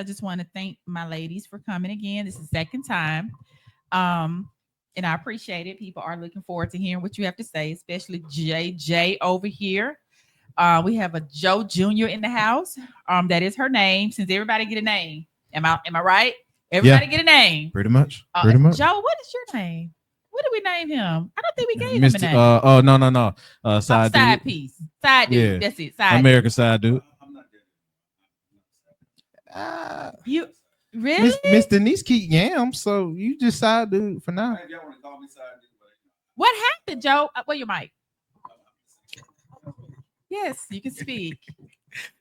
I just want to thank my ladies for coming again. This is the second time. Um, and I appreciate it. People are looking forward to hearing what you have to say, especially JJ over here. We have a Joe Jr. in the house. That is her name. Since everybody get a name, am I right? Yeah, Everybody get a name. pretty much. Pretty much. Joe, what is your name? What did we name him? I don't think we gave him a Mr. name. Oh no. Side Side dude. piece. Side dude. Yeah. That's it. Side American side dude. dude. You really? Miss Denise keep yam, so you just side dude for now. What happened, Joe? Where your mic? Yes, you can speak.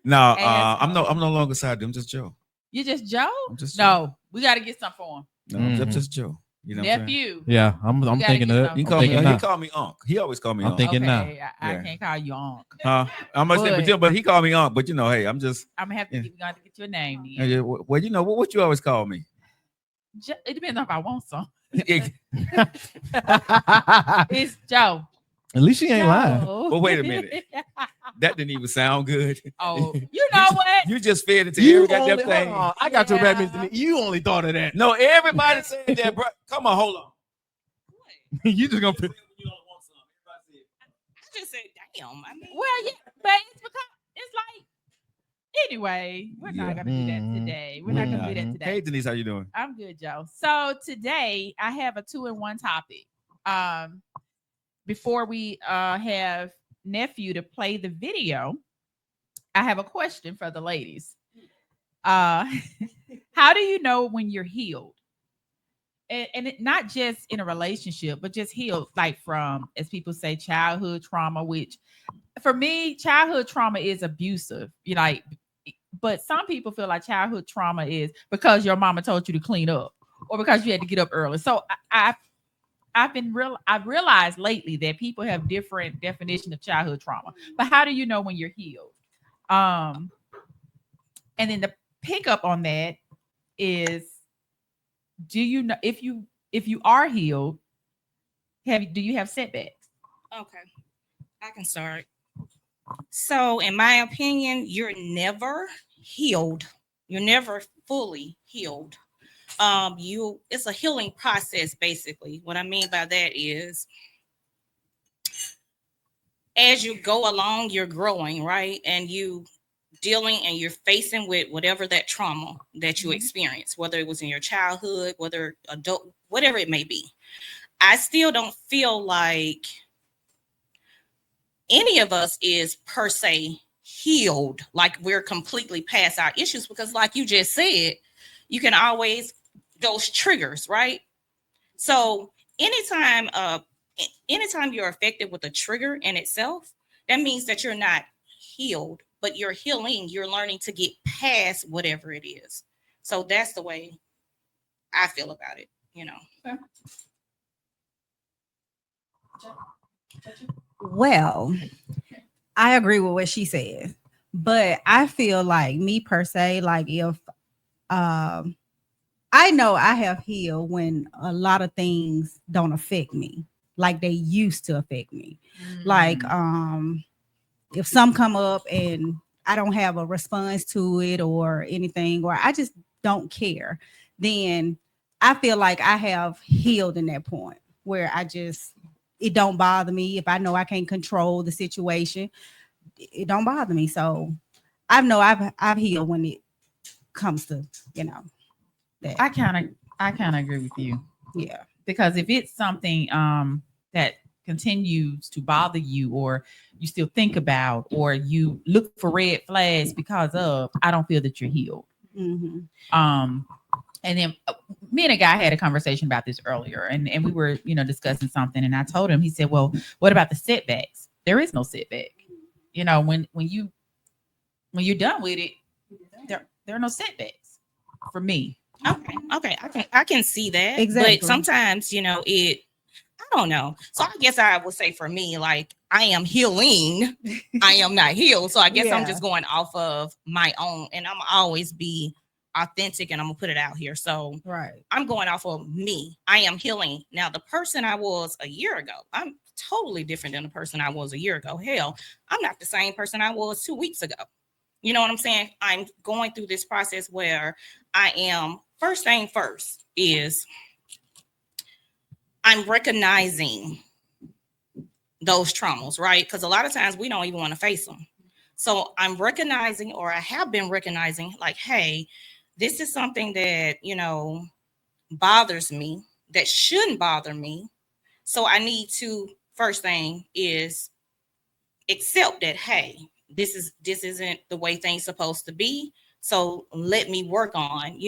No, Asshole. I'm no longer side dude. I'm just Joe. You just Joe? I'm just No, we got to get something for him. No, I'm just Joe. You know what I'm saying? Nephew. Yeah, I'm gotta thinking get of some. He I'm call me. thinking He now. call me Unc. He always call me I'm Unc. thinking now. Okay, I Yeah. can't call you Unc. Huh? I'm gonna say, but he called me Unc. But you know, hey, I'm just. I'm gonna have to Yeah. get, we got to get your name. Then. Yeah, well, you know what you always call me. It depends on if I want some. Well, It's Joe. At least she ain't lying. wait a minute. That didn't even sound good. Oh, you know what? You just fed into You every goddamn only, thing. hold on. I got your Yeah. bad, Miss Denise. You only thought of that. No, everybody said that, bro. Come on, hold on. You just gonna put. I just said, damn. I mean, Well, yeah, but it's because it's like anyway. We're not gonna do that Mhm. today. We're not gonna do that Mhm. today. Hey, Denise, how you doing? I'm good, Joe. So today I have a 2-in-1 topic. Before we have nephew to play the video, I have a question for the ladies. How do you know when you're healed? And it, not just in a relationship, but just healed, like from, as people say, childhood trauma. Which, for me, childhood trauma is abusive. You know, like, but some people feel like childhood trauma is because your mama told you to clean up, or because you had to get up early. So I've realized lately that people have different definition of childhood trauma. But how do you know when you're healed? And then the pickup on that is, do you know if you are healed, do you have setbacks? okay, I can start. So, in my opinion, you're never healed. You're never fully healed. It's a healing process, basically. What I mean by that is, as you go along, you're growing, right? And you dealing and you're facing with whatever that trauma that you experience, whether it was in your childhood, whether adult, whatever it may be. I still don't feel like any of us is per se healed, like we're completely past our issues, because like you just said, you can always those triggers, right? So anytime you're affected with a trigger in itself, that means that you're not healed, but you're healing. You're learning to get past whatever it is. So that's the way I feel about it, you know. Well, I agree with what she said, but I feel like me per se, like if I know I have healed when a lot of things don't affect me like they used to affect me. Like if some come up and I don't have a response to it or anything, or I just don't care, then I feel like I have healed in that point where it don't bother me. If I know I can't control the situation, it don't bother me. So I know I've healed when it comes to, that. I kind of agree with you, Yeah. because if it's something that continues to bother you, or you still think about, or you look for red flags because of, I don't feel that you're healed. Mm-hmm. And then me and a guy had a conversation about this earlier, and we were, discussing something, and I told him, he said, well, what about the setbacks? There is no setback. When you're done with it, there are no setbacks for me. Okay, I can see that. Exactly. But sometimes, I don't know. So I guess I would say for me, like, I am healing. I am not healed. So I guess I'm Yeah. just going off of my own, and I'm always be authentic, and I'm gonna put it out here. So Right. I'm going off of me. I am healing. Now, the person I was a year ago, I'm totally different than the person I was a year ago. Hell, I'm not the same person I was 2 weeks ago. You know what I'm saying? I'm going through this process where I am, first thing first is I'm recognizing those traumas, right? Because a lot of times we don't even want to face them. So I'm recognizing, or I have been recognizing, like, hey, this is something that, bothers me, that shouldn't bother me. So I need to, first thing is accept that, hey, this isn't the way things supposed to be. So let me work on,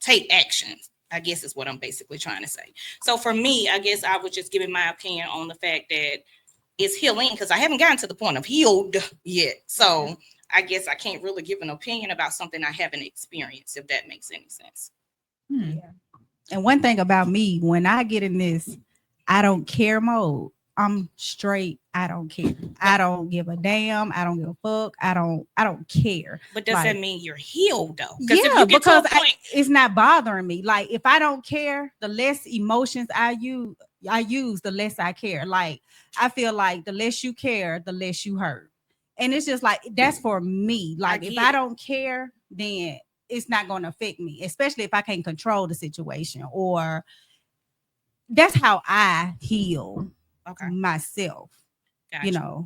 take action, I guess is what I'm basically trying to say. So for me, I guess I would just give my opinion on the fact that it's healing, because I haven't gotten to the point of healed yet. So I guess I can't really give an opinion about something I haven't experienced, if that makes any sense. Yeah. And one thing about me, when I get in this I don't care mode, I'm straight. I don't care. I don't give a damn. I don't give a fuck. I don't care. But does that mean you're healed though? Yeah, because it's not bothering me. Like if I don't care, the less emotions I use, the less I care. Like I feel like the less you care, the less you hurt. And it's just like, that's for me. Like if I don't care, then it's not going to affect me, especially if I can't control the situation. Or that's how I heal myself. Gotcha.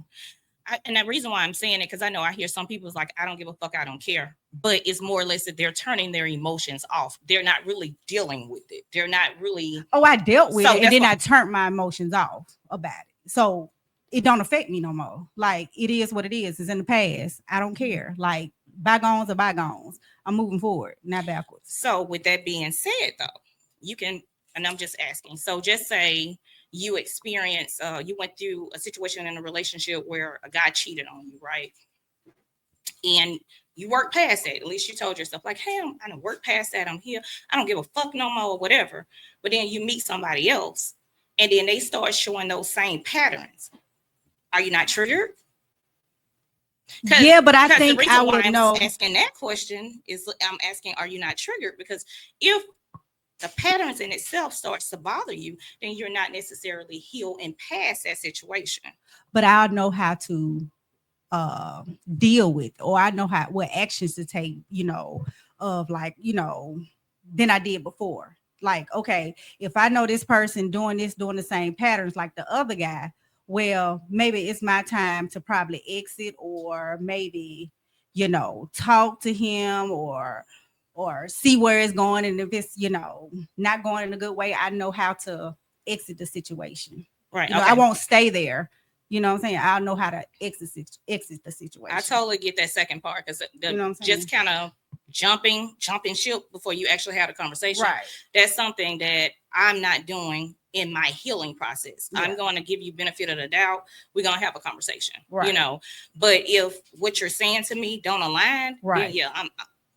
And the reason why I'm saying it, because I know I hear some people's like, I don't give a fuck, I don't care. But it's more or less that they're turning their emotions off. They're not really dealing with it. They're not really. Oh, I dealt with it, and then I turned my emotions off about it. So it don't affect me no more. Like it is what it is. It's in the past. I don't care. Like bygones are bygones. I'm moving forward, not backwards. So with that being said, though, you can, and I'm just asking. So just say you experienced, you went through a situation in a relationship where a guy cheated on you, right? And you work past that. At least you told yourself, like, hey, I don't work past that. I'm here. I don't give a fuck no more or whatever. But then you meet somebody else and then they start showing those same patterns. Are you not triggered? Yeah, but I think I would know. Asking that question is, I'm asking, are you not triggered? Because if the patterns in itself starts to bother you, then you're not necessarily healed and past that situation. But I'll know how to deal with, or I know what actions to take, of like, than I did before. Like, okay, if I know this person doing the same patterns like the other guy, well, maybe it's my time to probably exit, or maybe, talk to him or see where it's going. And if it's, not going in a good way, I know how to exit the situation. Right. I won't stay there. You know what I'm saying? I'll know how to exit the situation. I totally get that second part, because just kind of jumping ship before you actually have a conversation. Right. That's something that I'm not doing in my healing process. Yeah. I'm going to give you benefit of the doubt. We're going to have a conversation, right. But if what you're saying to me don't align, right. Then yeah, I'm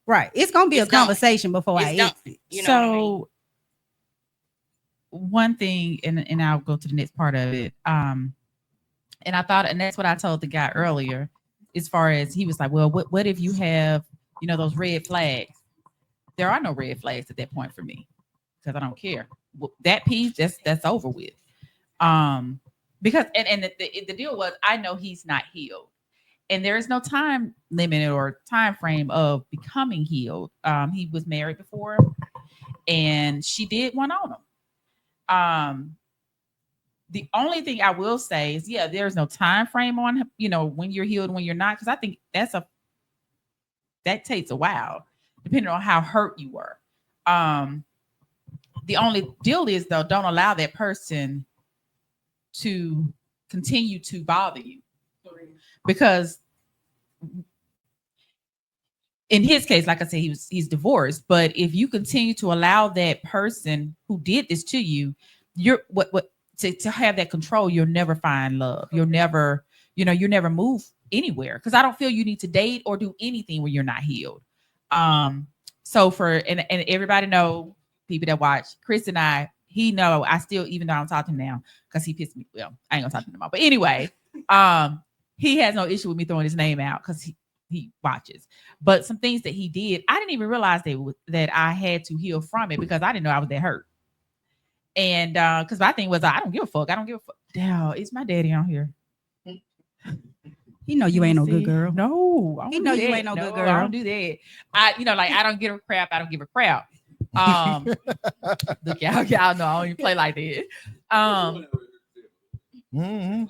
right. It's going to be a conversation before I exit. So what I mean? One thing, and I'll go to the next part of it. And I thought, and that's what I told the guy earlier, as far as he was like, well, what if you have, those red flags? There are no red flags at that point for me, because I don't care. That piece, that's over with. Because and the deal was, I know he's not healed, and there is no time limit or time frame of becoming healed. He was married before, and she did one on him. The only thing I will say is, yeah, there's no time frame on, when you're healed and when you're not, because I think that takes a while, depending on how hurt you were. The only deal is, though, don't allow that person to continue to bother you, because in his case, like I said, he's divorced. But if you continue to allow that person who did this to you, you're to have that control, you'll never find love. You'll never, you'll never move anywhere, because I don't feel you need to date or do anything when you're not healed. So and everybody know, people that watch Chris and I still, even though I don't talk to him now because he pissed me. Well, I ain't gonna talk to him anymore. But anyway, he has no issue with me throwing his name out because he watches. But some things that he did, I didn't even realize that I had to heal from it, because I didn't know I was that hurt. And because my thing was, I don't give a fuck. I don't give a fuck. Damn, is my daddy on here? He know you ain't no good See? girl. No, I don't He do know you that. ain't no good I girl. don't do that. Like I don't give a crap. I don't give a crap. Look, y'all know I don't even play like that. Mhm.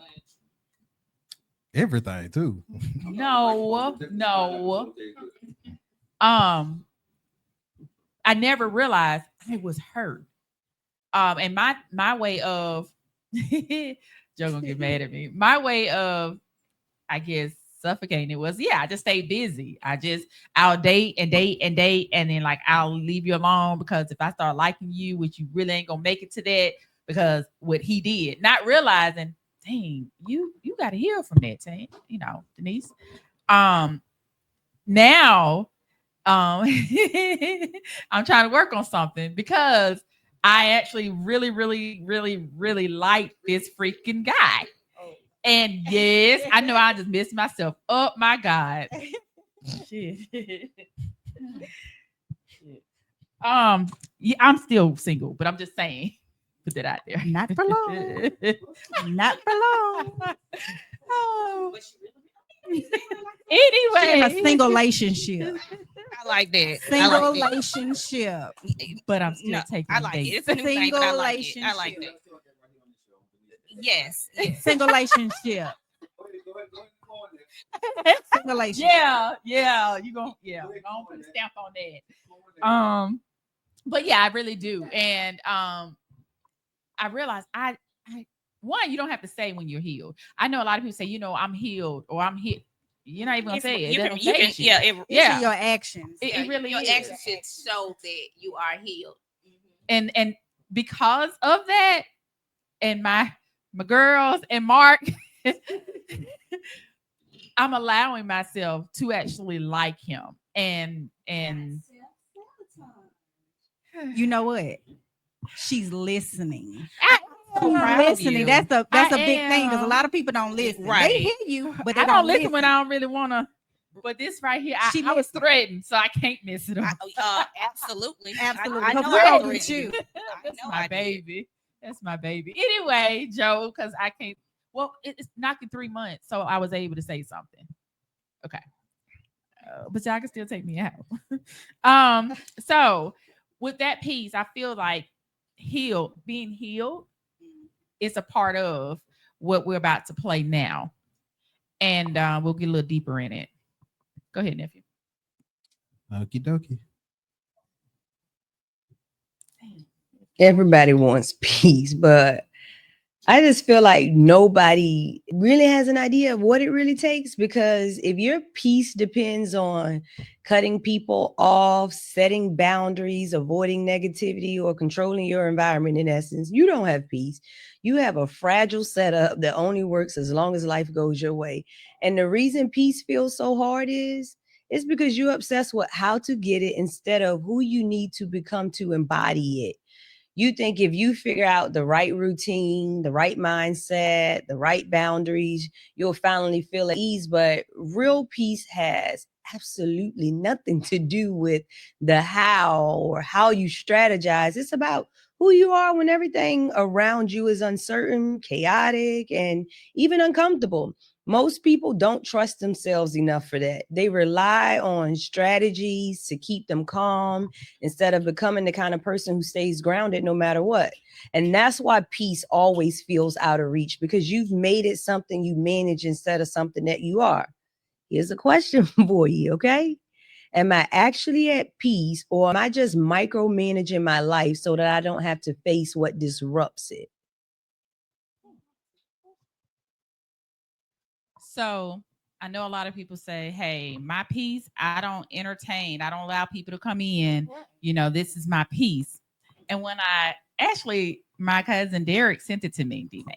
Everything too. No. I never realized I was hurt. And my way of Joe gonna get mad at me. My way of, I guess, suffocating it was, I just stay busy. I'll date and date and date, and then like I'll leave you alone because if I start liking you, which you really ain't gonna make it to that because what he did, not realizing, dang, you got to heal from that, Denise. Now, I'm trying to work on something because I actually really, really, really, really like this freaking guy. And yes, I know I just messed myself up. My God. Shit. Yeah, I'm still single, but I'm just saying, put that out there. Not for long. Not for long. Oh. She Anyway, in a single relationship. I like that. Single I like that. relationship. but I'm still No, taking I like it. dates. It's a new thing, but I like it. I Single like that. Yes. Single relationship. Single relationship. Yeah. You gonna put a stamp on that. But yeah, I really do. And I realized I one, you don't have to say when you're healed. I know a lot of people say, I'm healed or I'm healed. You're not even gonna say it. It doesn't phase you. It's in your actions. It really your is. actions should show that you are healed. And because of that, and my girls and Mark, I'm allowing myself to actually like him. And You know what? She's listening. I'm proud of Listening. you. That's a big I thing because a am. lot of people don't listen. Right. They hear you, but they I don't don't listen when I don't really want to. But this right here, She I was threatened, so I can't miss it up. Absolutely. Absolutely. I Because know we're I gonna did. get you. That's know my I did. baby. That's my baby. Anyway, Joe, because I can't. Well, it's knocking 3 months, so I was able to say something. Okay, but y'all can still take me out. So with that piece, I feel like being healed, is a part of what we're about to play now, and we'll get a little deeper in it. Go ahead, nephew. Okie dokie. Everybody wants peace, but I just feel like nobody really has an idea of what it really takes, because if your peace depends on cutting people off, setting boundaries, avoiding negativity, or controlling your environment, in essence, you don't have peace. You have a fragile setup that only works as long as life goes your way. And the reason peace feels so hard is because you're obsessed with how to get it instead of who you need to become to embody it. You think if you figure out the right routine, the right mindset, the right boundaries, you'll finally feel at ease. But real peace has absolutely nothing to do with the how or how you strategize. It's about who you are when everything around you is uncertain, chaotic, and even uncomfortable. Most people don't trust themselves enough for that. They rely on strategies to keep them calm instead of becoming the kind of person who stays grounded no matter what. And that's why peace always feels out of reach, because you've made it something you manage instead of something that you are. Here's a question for you, okay? Am I actually at peace, or am I just micromanaging my life so that I don't have to face what disrupts it? So I know a lot of people say, hey, my peace, I don't entertain. I don't allow people to come in. This is my peace. And when my cousin Derek sent it to me, D-Man.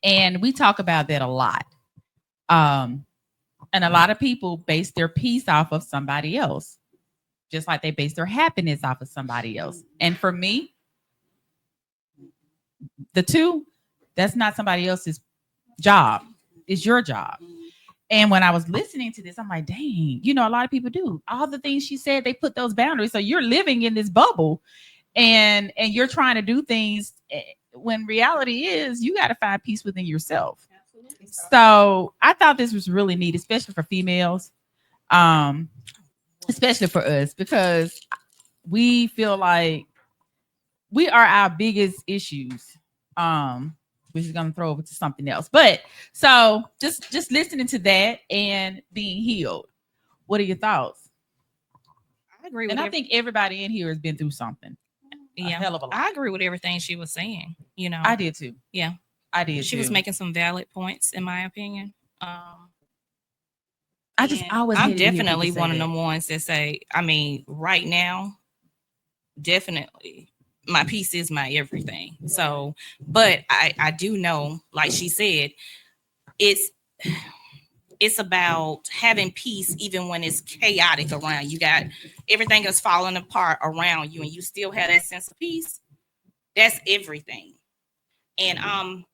And we talk about that a lot. And a lot of people base their peace off of somebody else, just like they base their happiness off of somebody else. And for me, the two, that's not somebody else's job. It's your job. And when I was listening to this, I'm like, dang, a lot of people do. All the things she said, they put those boundaries. So you're living in this bubble and you're trying to do things when reality is you got to find peace within yourself. So I thought this was really neat, especially for females, especially for us, because we feel like we are our biggest issues. Which is gonna throw over to something else. But so just listening to that and being healed. What are your thoughts? I agree with And I think everybody in here has been through something. A hell of a lot. I agree with everything she was saying. You know, I did too. Yeah. I did. She was too. making some valid points, in my opinion. I just and always I'm hated to hear definitely people say one of that. them ones that say, I mean, right now, definitely my peace is my everything. So, but I do know, like she said, it's about having peace even when it's chaotic around you. Got everything is falling apart around you, and you still have that sense of peace. That's everything. And I'm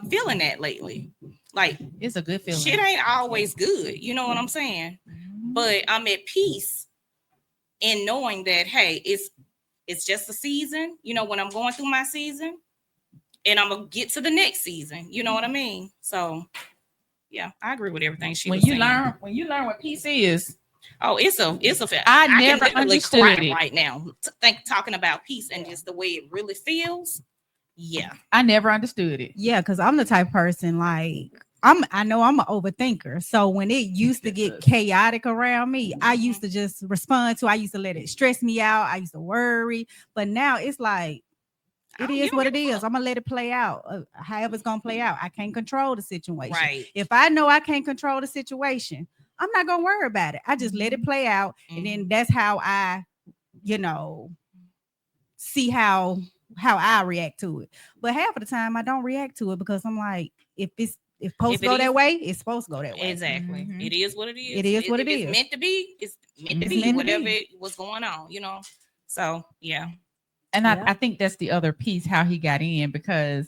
feeling that lately. Like, It's a good feeling. shit ain't always good. You know what I'm saying? Mhm. But I'm at peace in knowing that, hey, it's just a season. You know, when I'm going through my season, and I'm gonna get to the next season. You know what I mean? So, yeah, I agree with everything she when was you saying. learn what peace is, Oh, it's a fact. I can never literally understood cry it. right now. Talking about peace and just the way it really feels. Yeah. I never understood it. Yeah, because I'm the type of person like I know I'm an overthinker. So when it used to get chaotic around me, I used to just respond to. I used to let it stress me out. I used to worry, but now it's like it You is don't what give it a is. fuck. I'm gonna let it play out. However it's gonna play out. I can't control the situation. Right. If I know I can't control the situation, I'm not gonna worry about it. I just let it play out, and then that's how I, see how I react to it. But half of the time I don't react to it because I'm like, if supposed to it go that is- way, it's supposed to go that way. Exactly. Mhm. It is what it is. It is what if it it's is. meant to be, it's meant to It's be. meant to Whatever be. it was going on, you know. So yeah. And Yeah. I think that's the other piece, how he got in, because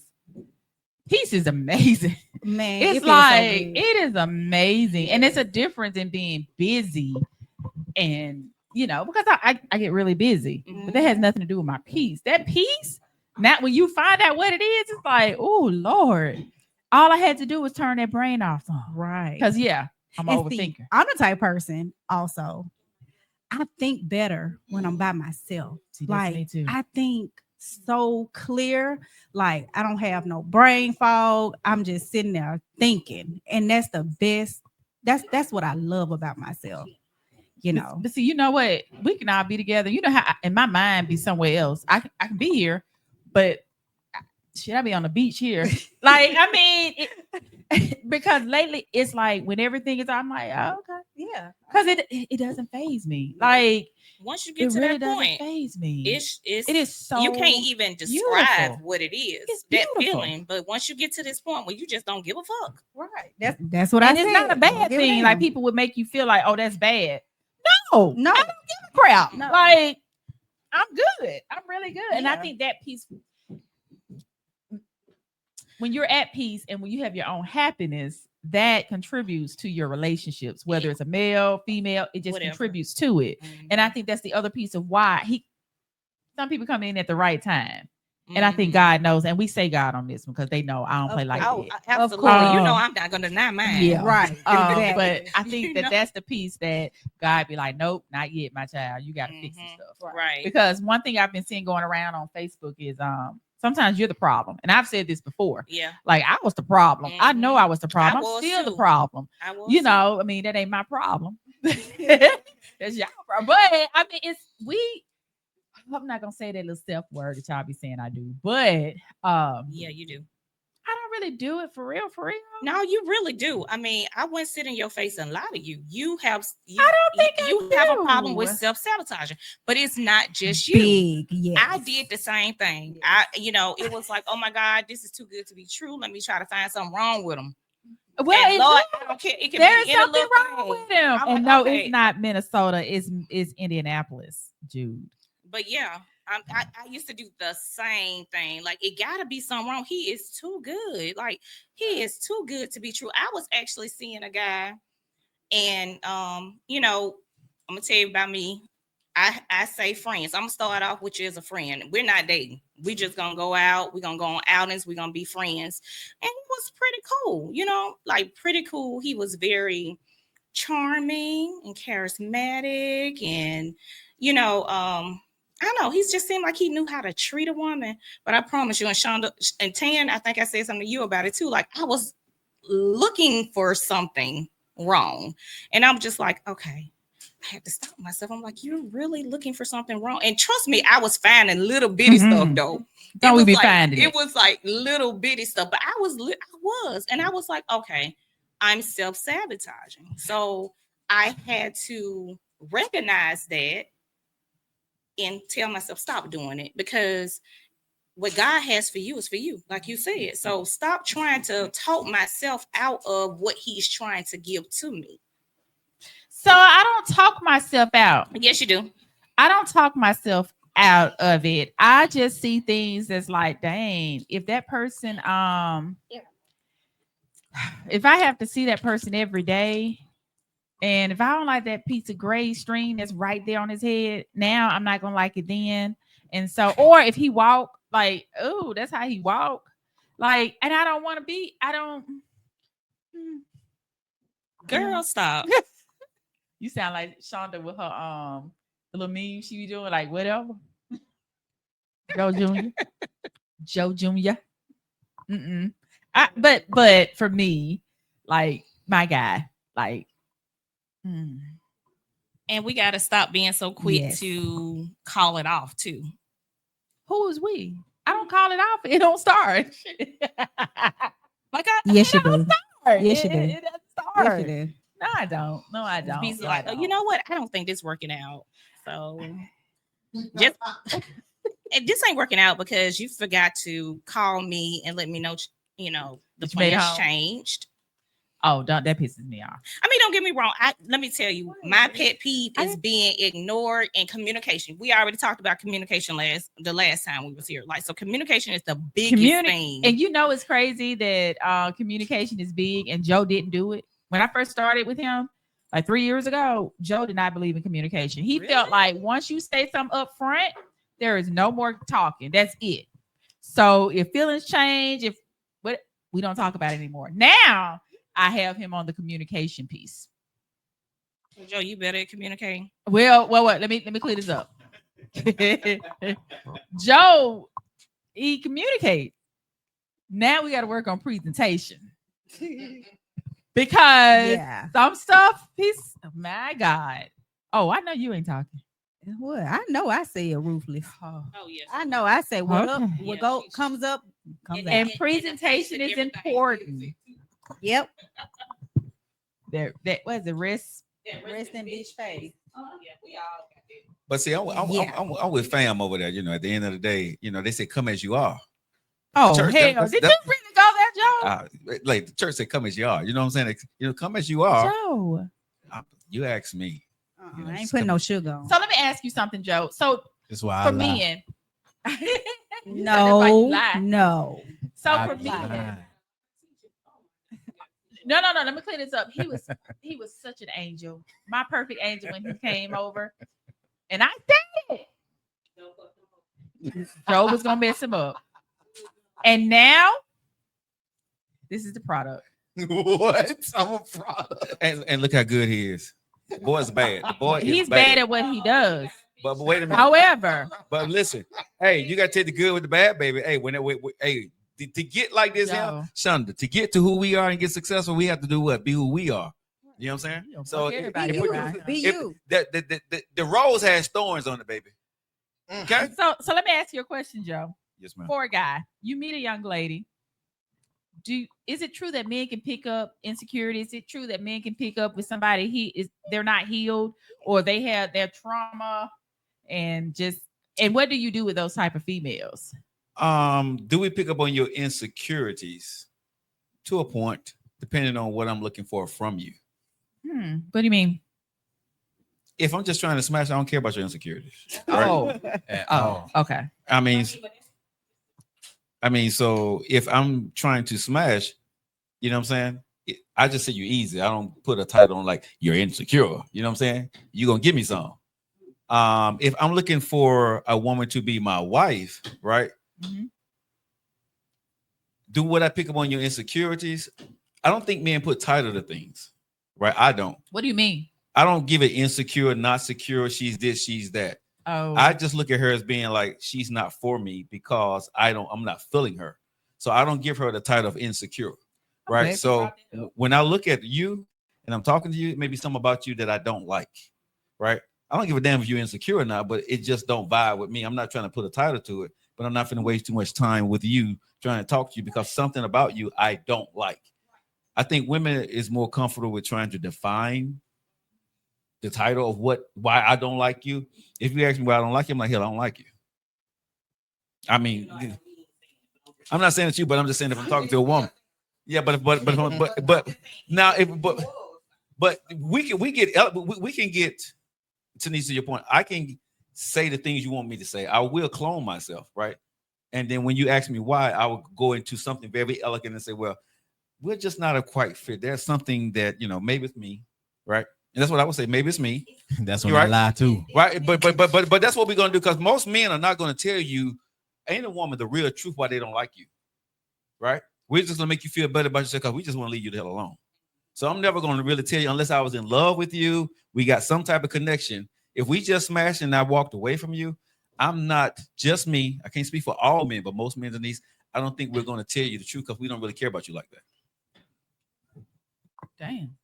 peace is amazing. Man, It's it feels so like good. it is amazing. And it's a difference in being busy and because I get really busy, but that has nothing to do with my peace. That peace, not when you find out what it is, it's like, oh Lord. All I had to do was turn that brain off. Right. Because I'm an And see, overthinker. I'm the type person also. I think better when I'm by myself. See, that's me Like too. I think so clear. Like I don't have no brain fog. I'm just sitting there thinking. And that's the best. That's what I love about myself. But see, you know what? We can all be together. You know how in my mind be somewhere else. I can be here, but should I be on the beach here? Like, I mean, because lately it's like when everything is, I'm like, oh, okay, Yeah. because it doesn't phase me. Like, Once you it get to really that doesn't point, phase me. it is so you can't even describe beautiful. what it is. It's that beautiful. feeling. But once you get to this point where you just don't give a fuck. Right. That's what And I it's said. not a bad Give a thing. Like damn. people would make you feel like, oh, that's bad. No, No. I don't give a crap. No. Like, I'm good. I'm really good. And I Yeah. think that peace, when you're at peace and when you have your own happiness, that contributes to your relationships, whether it's a male, female, it just Whatever. contributes to it. And I think that's the other piece of why some people come in at the right time. And I think God knows, and we say God on this one because they know I don't play like Oh, that. absolutely. course. You know I'm not gonna deny mine. Yeah. Right. Exactly. But I think You that know? that's the piece that God be like, nope, not yet, my child. You got to fix this stuff. Right. Because one thing I've been seeing going around on Facebook is sometimes you're the problem. And I've said this before. Yeah. Like I was the problem. I know I was the problem. I I'm was still the too. problem. I will. You know, I mean, that ain't my problem. That's y'all problem. But I mean, I'm not gonna say that little self word that y'all be saying I do, but Yeah, you do. I don't really do it for real. No, you really do. I mean, I wouldn't sit in your face and lie to you. You have. I don't think you I have a do. problem with self-sabotaging, but it's not just you. Big. Yes. I did the same thing. It was like, oh my God, this is too good to be true. Let me try to find something wrong with them. Well, And it's Lord, I don't care. It can there's be any something little wrong thing. with him. I'm And like, no, okay. it's not Minnesota. It's Indianapolis, Jude. But yeah, I used to do the same thing. Like, it gotta be something wrong. He is too good. Like, he is too good to be true. I was actually seeing a guy, and I'm gonna tell you about me. I say friends. I'm gonna start off with you as a friend. We're not dating. We just gonna go out. We're gonna go on outings. We're gonna be friends. And he was pretty cool, like pretty cool. He was very charming and charismatic, and I don't know. He just seemed like he knew how to treat a woman. But I promise you, and Shonda and Tan, I think I said something to you about it too. Like I was looking for something wrong, and I'm just like, okay. I had to stop myself. I'm like, you're really looking for something wrong. And trust me, I was finding little bitty stuff though. Don't we be like, finding it? was like little bitty stuff, but I was, and I was like, okay, I'm self-sabotaging. So I had to recognize that and tell myself, stop doing it, because what God has for you is for you, like you said. So stop trying to talk myself out of what he's trying to give to me. So I don't talk myself out. Yes, you do. I don't talk myself out of it. I just see things as like, dang, if that person, if I have to see that person every day, and if I don't like that piece of gray string that's right there on his head, now I'm not gonna like it then. And so, or if he walk like, oh, that's how he walk, like, and I don't want to be, I don't. Girl, stop. You sound like Shonda with her the little meme she be doing, like whatever. Joe Jr. Joe Jr. But for me, like my guy, like. And we got to stop being so quick to call it off too. Who is we? I don't call it off. It don't start. Yes, you do. Yes, you do. It doesn't start. Yes, you do. No, I don't. No, I don't. He's No, like, I oh, don't. you know what? I don't think this working out. So just this ain't working out because you forgot to call me and let me know, the plans changed. Oh, that pisses me off. I mean, don't get me wrong. Let me tell you, my pet peeve is being ignored in communication. We already talked about communication the last time we was here. Like, so communication is the biggest thing. And it's crazy that communication is big, and Joe didn't do it. When I first started with him, like 3 years ago, Joe did not believe in communication. He felt like once you say something up front, there is no more talking. That's it. So if feelings change, we don't talk about it anymore. Now I have him on the communication piece. Joe, you better communicate. Well, let me clear this up. Joe, he communicates. Now we got to work on presentation. Because some stuff, my God. Oh, I know you ain't talking. What? I know I say it ruthless. Oh yeah. I know I say what up, Okay. what comes up, comes out. And presentation is important. Yep. That was the rest. Rest in bitch face. Yeah, we all got it. But see, I'm with fam over there. At the end of the day, they say come as you are. Oh, Church, hell. Did you really go there, Joe? Like the church said, come as you are. You know what I'm saying? Come as you are. Joe. You ask me. I ain't putting no sugar on. So let me ask you something, Joe. So That's why for I lie. men. No. So I for lie. men. No. Let me clear this up. He was such an angel, my perfect angel when he came over, and I said Joe was gonna mess him up, and now this is the product. What? I'm a product. And look how good he is. The boy's bad. The boy He's is bad at what he does. But wait a minute. However, But listen, hey, you gotta take the good with the bad, baby. Hey, to get like this, Joe. Shonda, to get to who we are and get successful, we have to do what? Be who we are. You know what I'm saying? So everybody Be If- you. Be you. the rose has thorns on it, baby. Okay. so let me ask you a question, Joe. Yes, ma'am. For a guy, you meet a young lady. Is it true that men can pick up insecurity? Is it true that men can pick up with somebody they're not healed, or they have their trauma, and what do you do with those type of females? Do we pick up on your insecurities? To a point, depending on what I'm looking for from you. What do you mean? If I'm just trying to smash, I don't care about your insecurities. Oh, At all. okay. I mean, so if I'm trying to smash, you know what I'm saying? I just say you easy. I don't put a title on like you're insecure. You know what I'm saying? You're gonna give me some. If I'm looking for a woman to be my wife, right? Mhm. Do what I pick up on your insecurities. I don't think men put title to things, right? I don't. What do you mean? I don't give it insecure, not secure. She's this, she's that. Oh, I just look at her as being like she's not for me because I'm not feeling her. So I don't give her the title of insecure, right? Okay. So when I look at you and I'm talking to you, maybe something about you that I don't like, right? I don't give a damn if you're insecure or not, but it just don't vibe with me. I'm not trying to put a title to it, but I'm not going to waste too much time with you trying to talk to you because something about you I don't like. I think women is more comfortable with trying to define the title of why I don't like you. If you ask me why I don't like you, I'm like, hell, I don't like you. I mean, I'm not saying it's you, but I'm just saying if I'm talking to a woman. Yeah, but now but we can get Tanisha, your point. I can say the things you want me to say. I will clone myself, right? And then when you ask me why, I will go into something very elegant and say, well, we're just not a quite fit. There's something that, maybe it's me, right? And that's what I would say. Maybe it's me. That's when You're I right. lie too. Right. But that's what we're gonna do, because most men are not gonna tell you, ain't a woman, the real truth why they don't like you. Right? We're just gonna make you feel better about yourself because we just want to leave you the hell alone. So I'm never gonna really tell you unless I was in love with you, we got some type of connection. If we just smashed and I walked away from you, I'm not just me. I can't speak for all men, but most men, Denise, I don't think we're gonna tell you the truth because we don't really care about you like that. damn.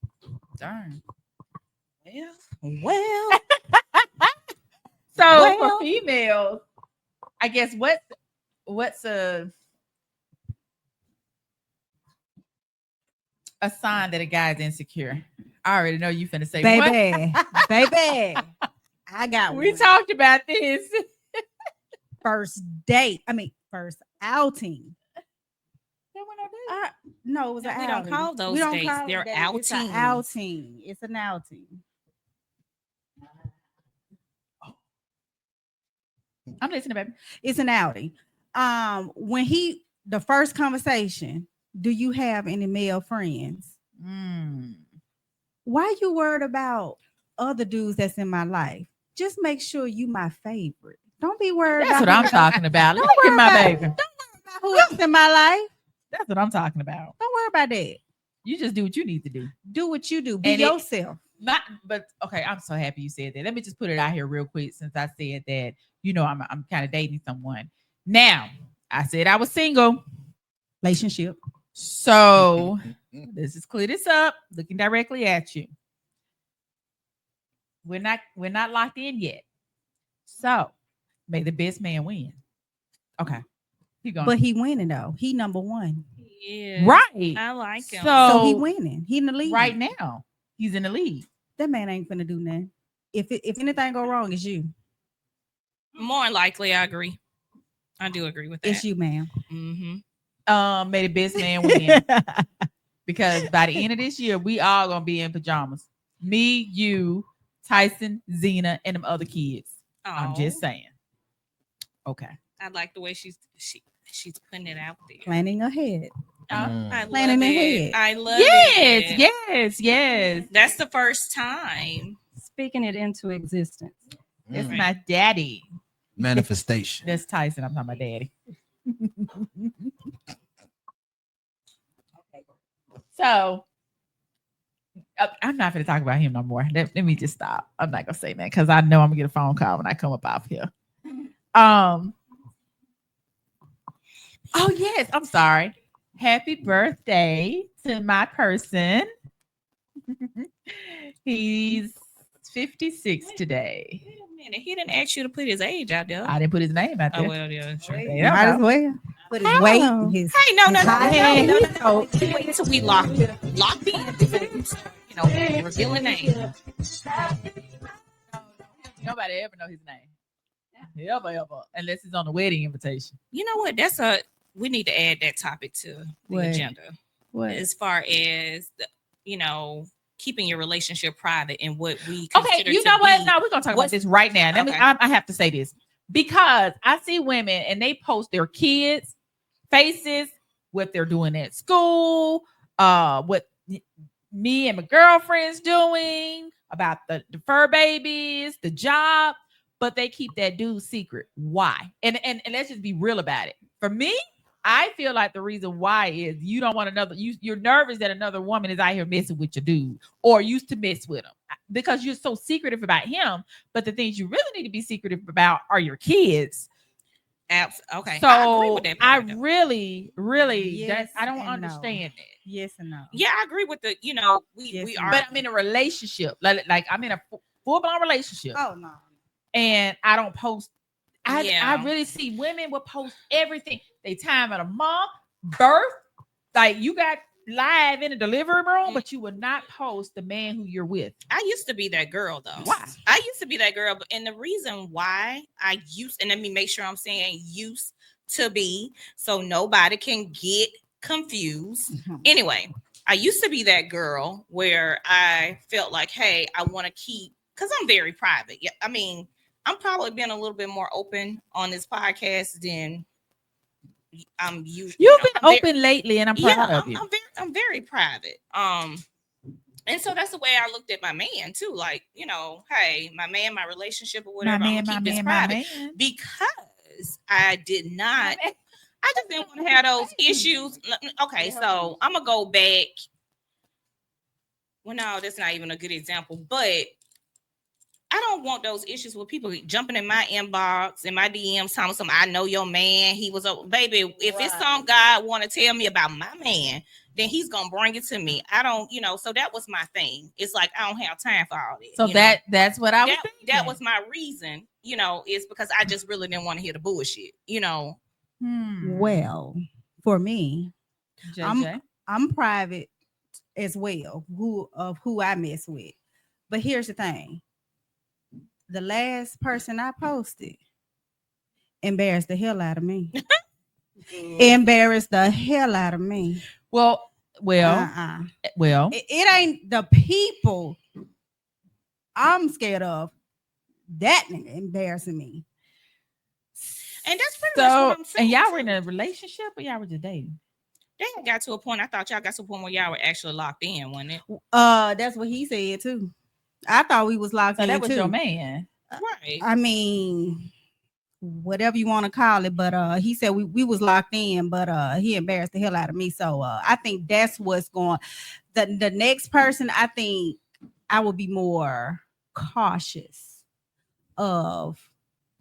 Darn. Well, So Well- for females, I guess what's a sign that a guy's insecure? I already know you finna say what? baby, I got We one. talked about this. First date. I mean, first outing. No, it was an We don't outing. call those We don't dates. call it They're dates. It's an outings. outing. It's an outing. I'm listening, baby. It's an outing. When the first conversation, do you have any male friends? Why you worried about other dudes that's in my life? Just make sure you my favorite. Don't be worried That's about what I'm talking about. Look at worry my about- baby. about who else in my life. That's what I'm talking about. Don't worry about that. You just do what you need to do. Do what you do. Be And it- yourself. But okay, I'm so happy you said that. Let me just put it out here real quick since I said that, I'm kind of dating someone. Now, I said I was single. Relationship. So let's just clear this up, looking directly at you. We're not locked in yet. So may the best man win. Okay. Keep going. But he winning though. He number one. yeah, right. I like him. So he So winning. He in the lead. right now, he's in the lead. That man ain't finna do nothing. If anything go wrong, it's you. More than likely, I agree. I do agree with that. It's you, ma'am. Mm-hmm. May the best man win. Because by the end of this year, we all gonna be in pajamas. Me, you, Tyson, Zena, and them other kids. I'm just saying. Okay. I like the way she's putting it out there. Planning ahead. I love Planning it. ahead. I love Yes, it. yes. That's the first time. Speaking it into existence. That's Mm. my daddy. Manifestation. That's Tyson. I'm talking about daddy. So I'm not going to talk about him no more. Let me just stop. I'm not going to say that because I know I'm going to get a phone call when I come up off here. Oh, yes. I'm sorry. Happy birthday to my person. He's 56 today. Wait a minute. He didn't ask you to put his age out there. I didn't put his name out there. Oh, well, yeah, sure. They don't Might as know. well put his weight and his. Hey, no. Hey, Wait until we locked in. Reveal a name. Nobody ever know his name. Ever. Unless it's on the wedding invitation. You know what? We need to add that topic to the What? agenda. As far as keeping your relationship private and what we Okay, consider you to know what? be- No, we're gonna talk about what's- this right now. Let me. Okay. I have to say this because I see women and they post their kids' faces, what they're doing at school, what me and my girlfriend's doing about the fur babies, the job. but they keep that dude secret. Why? And let's just be real about it. For me, I feel like the reason why is you don't want another. You're nervous that another woman is out here messing with your dude or used to mess with him because you're so secretive about him. But the things you really need to be secretive about are your kids. Okay. So I agree with that I part, though. really, Yes I don't and no. understand that. Yes and no. Yeah, I agree with we Yes, we and are. But I'm in a relationship, like I'm in a full blown relationship, Oh no. and I don't post. I Yeah. really see women will post everything. They time of the month, birth, like you got live in the delivery room, but you will not post the man who you're with. I used to be that girl though. Why? I used to be that girl, and the reason why and let me make sure I'm saying used to be, so nobody can get confused. Anyway, I used to be that girl where I felt like, hey, I want to keep, because I'm very private. Yeah, I mean, I'm probably being a little bit more open on this podcast than I'm usually. You've been open lately, and I'm proud of you. I'm very private. And so that's the way I looked at my man too. Like, hey, my man, my relationship or whatever, I'm gonna keep this private because I did not. I just didn't want to have those issues. Okay, so I'm gonna go back. Well, no, that's not even a good example, but I don't want those issues with people jumping in my inbox, in my DMs, telling something. I know your man. He was a baby. If it's some God want to tell me about my man, then he's gonna bring it to me. I don't, So that was my thing. It's like I don't have time for all this. So that's what I was thinking. That was my reason. Is because I just really didn't want to hear the bullshit. Well, for me, JJ. I'm private as well. Who I mess with, but here's the thing. The last person I posted embarrassed the hell out of me. Embarrassed the hell out of me. Well, it ain't the people I'm scared of. That nigga embarrassing me. And that's pretty much what I'm saying. And y'all were in a relationship or y'all were just dating? They got to a point. I thought y'all got to a point where y'all were actually locked in, wasn't it? That's what he said too. I thought we was locked in. That was too. your man, right? I mean, whatever you want to call it, but he said we was locked in, but he embarrassed the hell out of me. So I think that's what's going. The next person, I think I will be more cautious of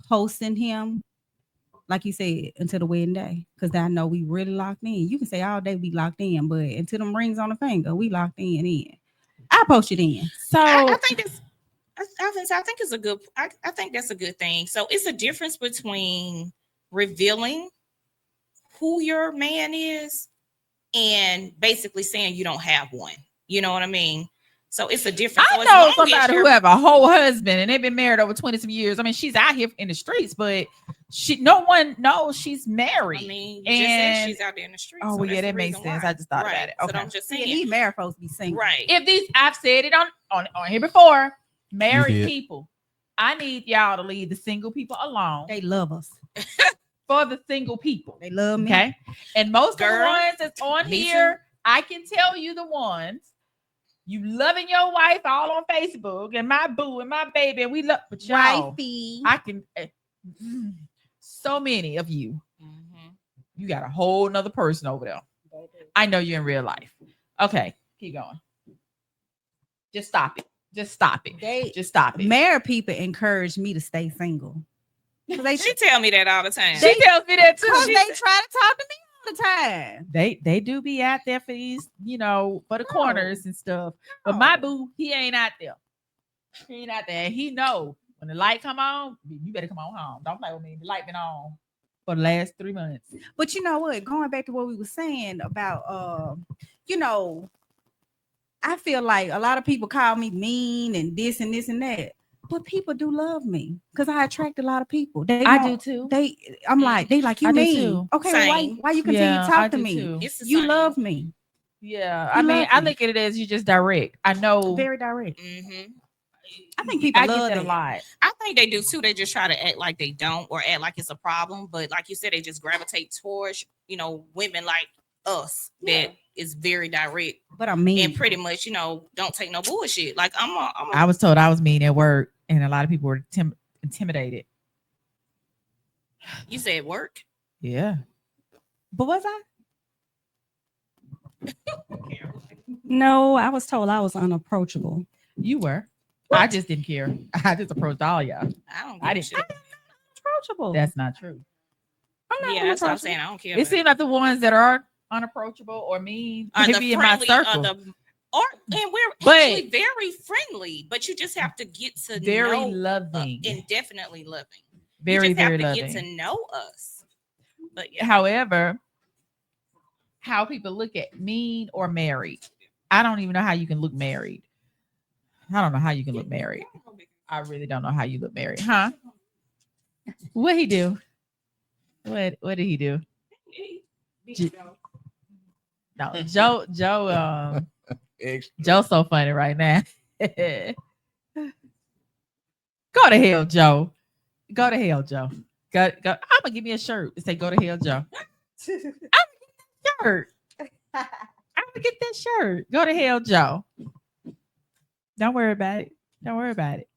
posting him, like you said, until the wedding day, because I know we really locked in. You can say all day we locked in, but until them rings on the finger, we locked in. I post it in. So I think it's. I think it's a good. I think that's a good thing. So it's a difference between revealing who your man is and basically saying you don't have one. You know what I mean? So it's a difference. I know somebody who have a whole husband and they've been married over 20 some years. I mean, she's out here in the streets, but no one knows she's married. I mean, you just said she's out there in the streets. Oh, well, yeah, that makes sense. I just thought about it. Okay. So I'm just saying, he married folks be single. Right. If I've said it on here before, married people, I need y'all to leave the single people alone. They love us. For the single people. They love me. Okay. And most of the ones that's on me here, too. I can tell you the ones. You loving your wife all on Facebook and my boo and my baby, and we love, but y'all, Wifey. I can, so many of you, you got a whole nother person over there. I know you're in real life. Okay, keep going. Just stop it. Just stop it. Just stop it. Married people encourage me to stay single. She tell me that all the time. She tells me that too. Because they try to talk to me all the time. They do be out there for these, for the corners and stuff. But my boo, he ain't out there. He ain't out there. He know when the light come on, you better come on home. Don't play with me. The light been on for the last 3 months. But you know what? Going back to what we were saying about, I feel like a lot of people call me mean and this and this and that. But people do love me because I attract a lot of people. I do too. I'm like, they like, you I do mean? too. Okay, Same. why you continue to talk to me? Too. It's the You same. love me. Yeah, You I mean, love I me. look at it as you just direct. I know. Very direct. Mm-hmm. I think people I love get that it a lot. I think they do too. They just try to act like they don't or act like it's a problem. But like you said, they just gravitate towards, women like us that is very direct But I mean, and pretty much, don't take no bullshit. Like I was told I was mean at work, and a lot of people were intimidated. You said work. Yeah. But was I? No, I was told I was unapproachable. You were. I just didn't care. I just approached all y'all. I don't. I give a didn't. shit. Approachable. That's not true. I'm not Yeah, that's what I'm unapproachable. saying. I don't care. It seems like the ones that are unapproachable or mean Are can the be in my friendly, circle. and we're But- actually very friendly, but you just have to get to Very know, loving. and definitely loving. Very, you just very have to loving. get to know us. But yeah, However, how people look at mean or married, I don't even know how you can look married. I don't know how you can look married. I really don't know how you look married, huh? What he do? What did he do? No, Joe, Joe's so funny right now. Go to hell, Joe. Go to hell, Joe. Go. I'm gonna give me a shirt and say "Go to hell, Joe." Shirt. I'm gonna get that shirt. Go to hell, Joe. Don't worry about it. Don't worry about it.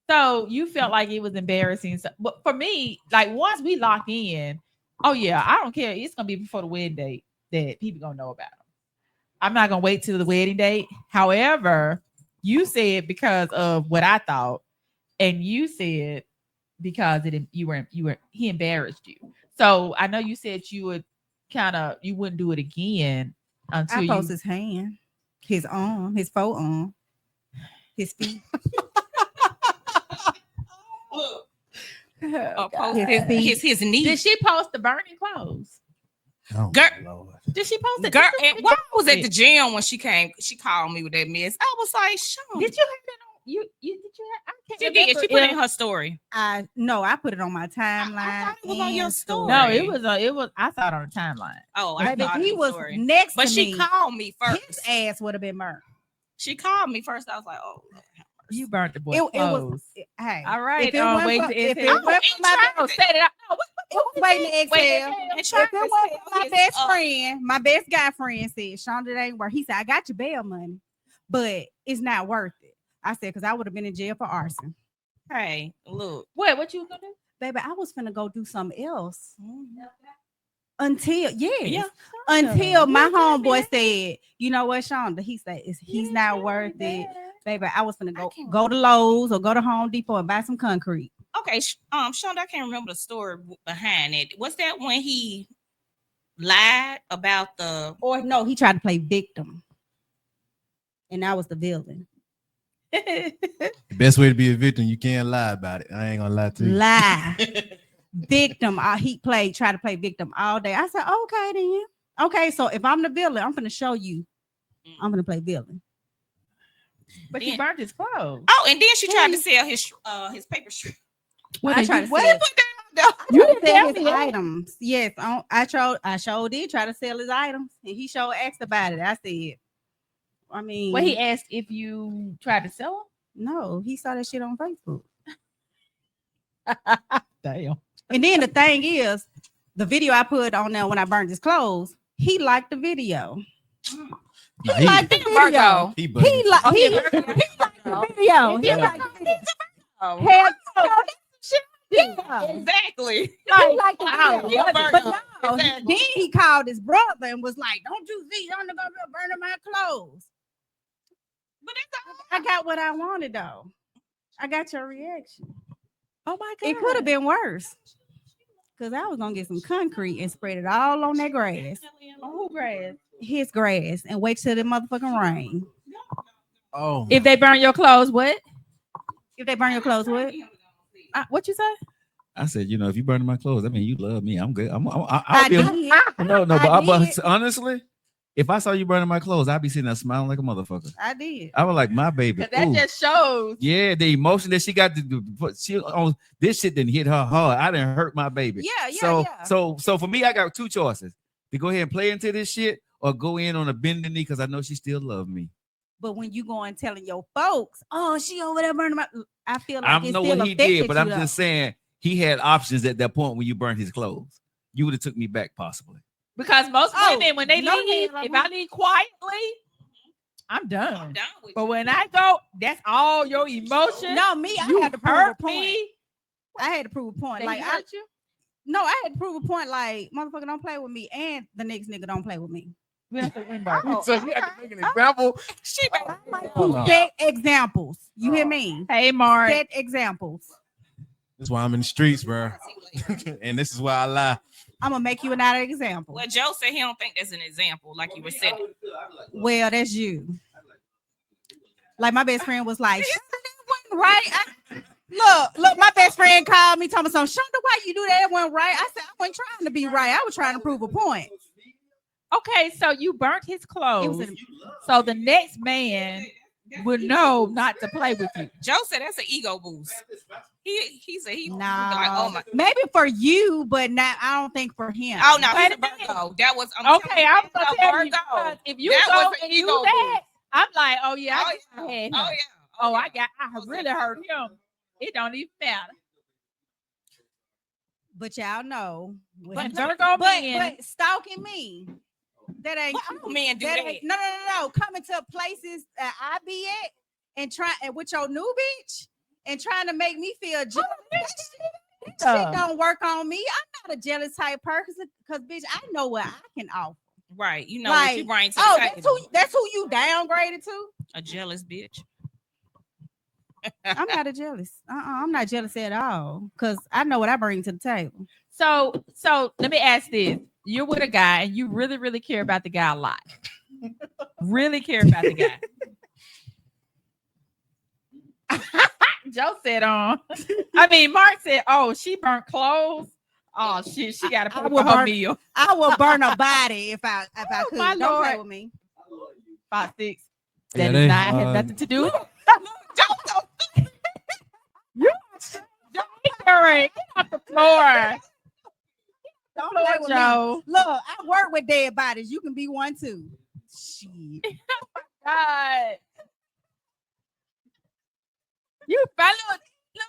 So you felt like it was embarrassing. So, but for me, like once we lock in, oh yeah, I don't care. It's gonna be before the wedding date that people gonna know about them. I'm not gonna wait till the wedding date. However, you said because of what I thought, and you said because he embarrassed you. So I know you said you would you wouldn't do it again until I post you. his hand, his arm, his forearm, his feet. post His feet. his Did niece. she post the burning clothes? Oh, Girl- Lord. Did she post it? Girl, Did and you- when I was at the gym when she came, she called me with that mess. I was like, Sean, Did you have it on? You did you have? I can't she remember did. She put it if- in her story. I put it on my timeline. thought it was on your and story. No, it was. I saw it on the timeline. Oh, I Baby, thought he it was story. next But to she me. called me His first. ass would have been burnt. She called me first. I was like, oh, Lord. You burnt the boy It was. clothes. Hey, All right. If it went wait for, to if it exhale. went for my, Oh, set it up. No, it was waiting to exhale. And If trying it to went sell for my his, best friend, my best guy friend said, Shonda, it ain't worth. He said, I got your bail money, but it's not worth it. I said, because I would have been in jail for arson. Hey, look. What you was gonna do? Baby, I was finna go do something else Mm-hmm. until Yeah. until my You can't be homeboy that. said, you know what, Shonda? He said, he's not worth it. Baby, I was finna I can't go to Lowe's or go to Home Depot and buy some concrete. Okay, Shonda, I can't remember the story behind it. Was that when he lied about the? Or no, he tried to play victim. And I was the villain. The best way to be a victim, you can't lie about it. I ain't gonna lie to you. Lie. Victim. He tried to play victim all day. I said, okay, then. Okay, so if I'm the villain, I'm gonna show you. I'm gonna play villain. But you burnt his clothes. Oh, and then she tried to sell his paper strip. I tried to What sell, put that on you didn't sell tell his me that. items. Yes, I showed did try to sell his items, and he showed asked about it. I said, I mean, Well, he asked if you tried to sell no, he saw that shit on Facebook. them. Damn. And then the thing is, the video I put on there when I burned his clothes, he liked the video. Nah, He liked the video. Virgo. he He bugging. liked he liked the video. He liked the video. Oh, Hell no. Yeah. exactly. He liked the Wow, video. you're But Virgo. no, Exactly. then he called his brother and was like, "Don't you see? I'm gonna be burning my clothes." But it's I got what I wanted though. I got your reaction. Oh my god. It could have been worse. Cause I was gonna get some concrete and spread it all on that grass, On who grass? his grass, and wait till the motherfucking rain. Oh, If they burn your clothes, what? If they burn your clothes, what? What you say? I said, you know, if you burning my clothes, I mean, you love me. I'm good. I I'll be. did. No, I but did. honestly, if I saw you burning my clothes, I'd be sitting there smiling like a motherfucker. I did. I was like, my baby. That ooh. just shows. Yeah, the emotion that she got to do. She on this shit didn't hit her hard. I didn't hurt my baby. Yeah, yeah, yeah. So for me, I got two choices: to go ahead and play into this shit, or go in on a bending knee because I know she still love me. But when you go and telling your folks, "Oh, she over there burning my," I feel like I it don't know still what he affected did, but you, I'm though. just saying he had options at that point when you burned his clothes. You would have took me back possibly. Because most Oh, women, when they no, leave, hell, if I I leave quietly, I'm done. I'm done with But you. when I go, that's all your emotion. No, me, I you had to prove a hurt point. me. I had to prove a point. They Like, hurt you. no, I had to prove a point. Like, motherfucker, don't play with me, and the next nigga don't play with me. We have to invite. So you had to make an example. She better- Set examples. You hear me? Hey, Mark. Set examples. That's why I'm in the streets, bro. And this is why I lie. I'm gonna make you another example. Well, Joe said he don't think that's an example, like you were saying. Well, that's you. Like my best friend was like, "Shonda, that wasn't right." Look, my best friend called me, told me something. Shonda, why you do that? It wasn't right. I said, I wasn't trying to be right. I was trying to prove a point. Okay, so you burnt his It clothes, was so the next man would know not to play with you. Joe said that's an ego boost. He said he nah, like, oh my. maybe for you, but not. I don't think for him. Oh no, Wait he's a a minute. Virgo. That was Okay, I was gonna tell you Virgo. because if you That go was an and do ego that, I'm like, oh yeah, Oh, I had him. Oh yeah. Oh, yeah. I really hurt him. It don't even matter. But y'all know. But Virgo men, but stalking me. That ain't. Well, all men do that that. ain't- no. Coming to places that I be at and trying with your new bitch and trying to make me feel jealous. That shit don't work on me. I'm not a jealous type person because bitch, I know what I can offer. Right. You know Like, what you bring to the Oh, table. that's who you downgraded to. A jealous bitch. I'm not a jealous. I'm not jealous at all because I know what I bring to the table. so let me ask this: you're with a guy and you really, really care about the guy a lot. Really care about the guy. Joe said, Mark said, "Oh, she burnt clothes. Oh shit, she got to put will for her burn- meal. I will burn a body if I could. my Don't play Lord. with me. 5'6". Yeah, That they, is not have uh, nothing to do. You ignorant. Get off the floor. Don't Floor, play with me. Joe. Look, I work with dead bodies. You can be one too. Shit. God. You fellas,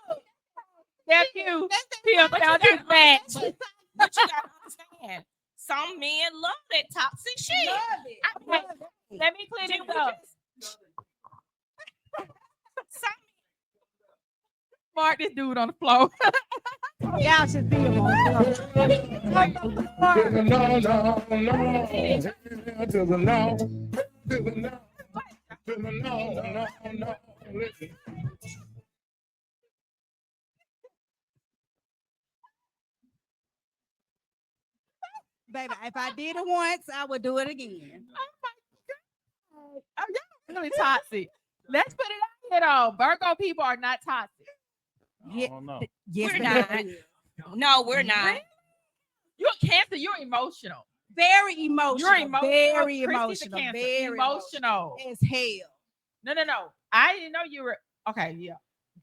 look. That's you. Pimp out this match. But you gotta understand, some men love that toxic shit. Okay, let me clear this up. Some Mark this dude on the floor. Y'all should be him on the Baby, if I did it once, I would do it again. Oh, y'all really toxic. Let's put it out here though. Virgo people are not toxic. Yeah, yes, We're they not. are. No, we're not. You're a Cancer. You're emotional. Very emotional. You're emotional. Very Christy's a emotional. Cancer. Very emotional. as hell. No. I didn't know you were. Okay, yeah.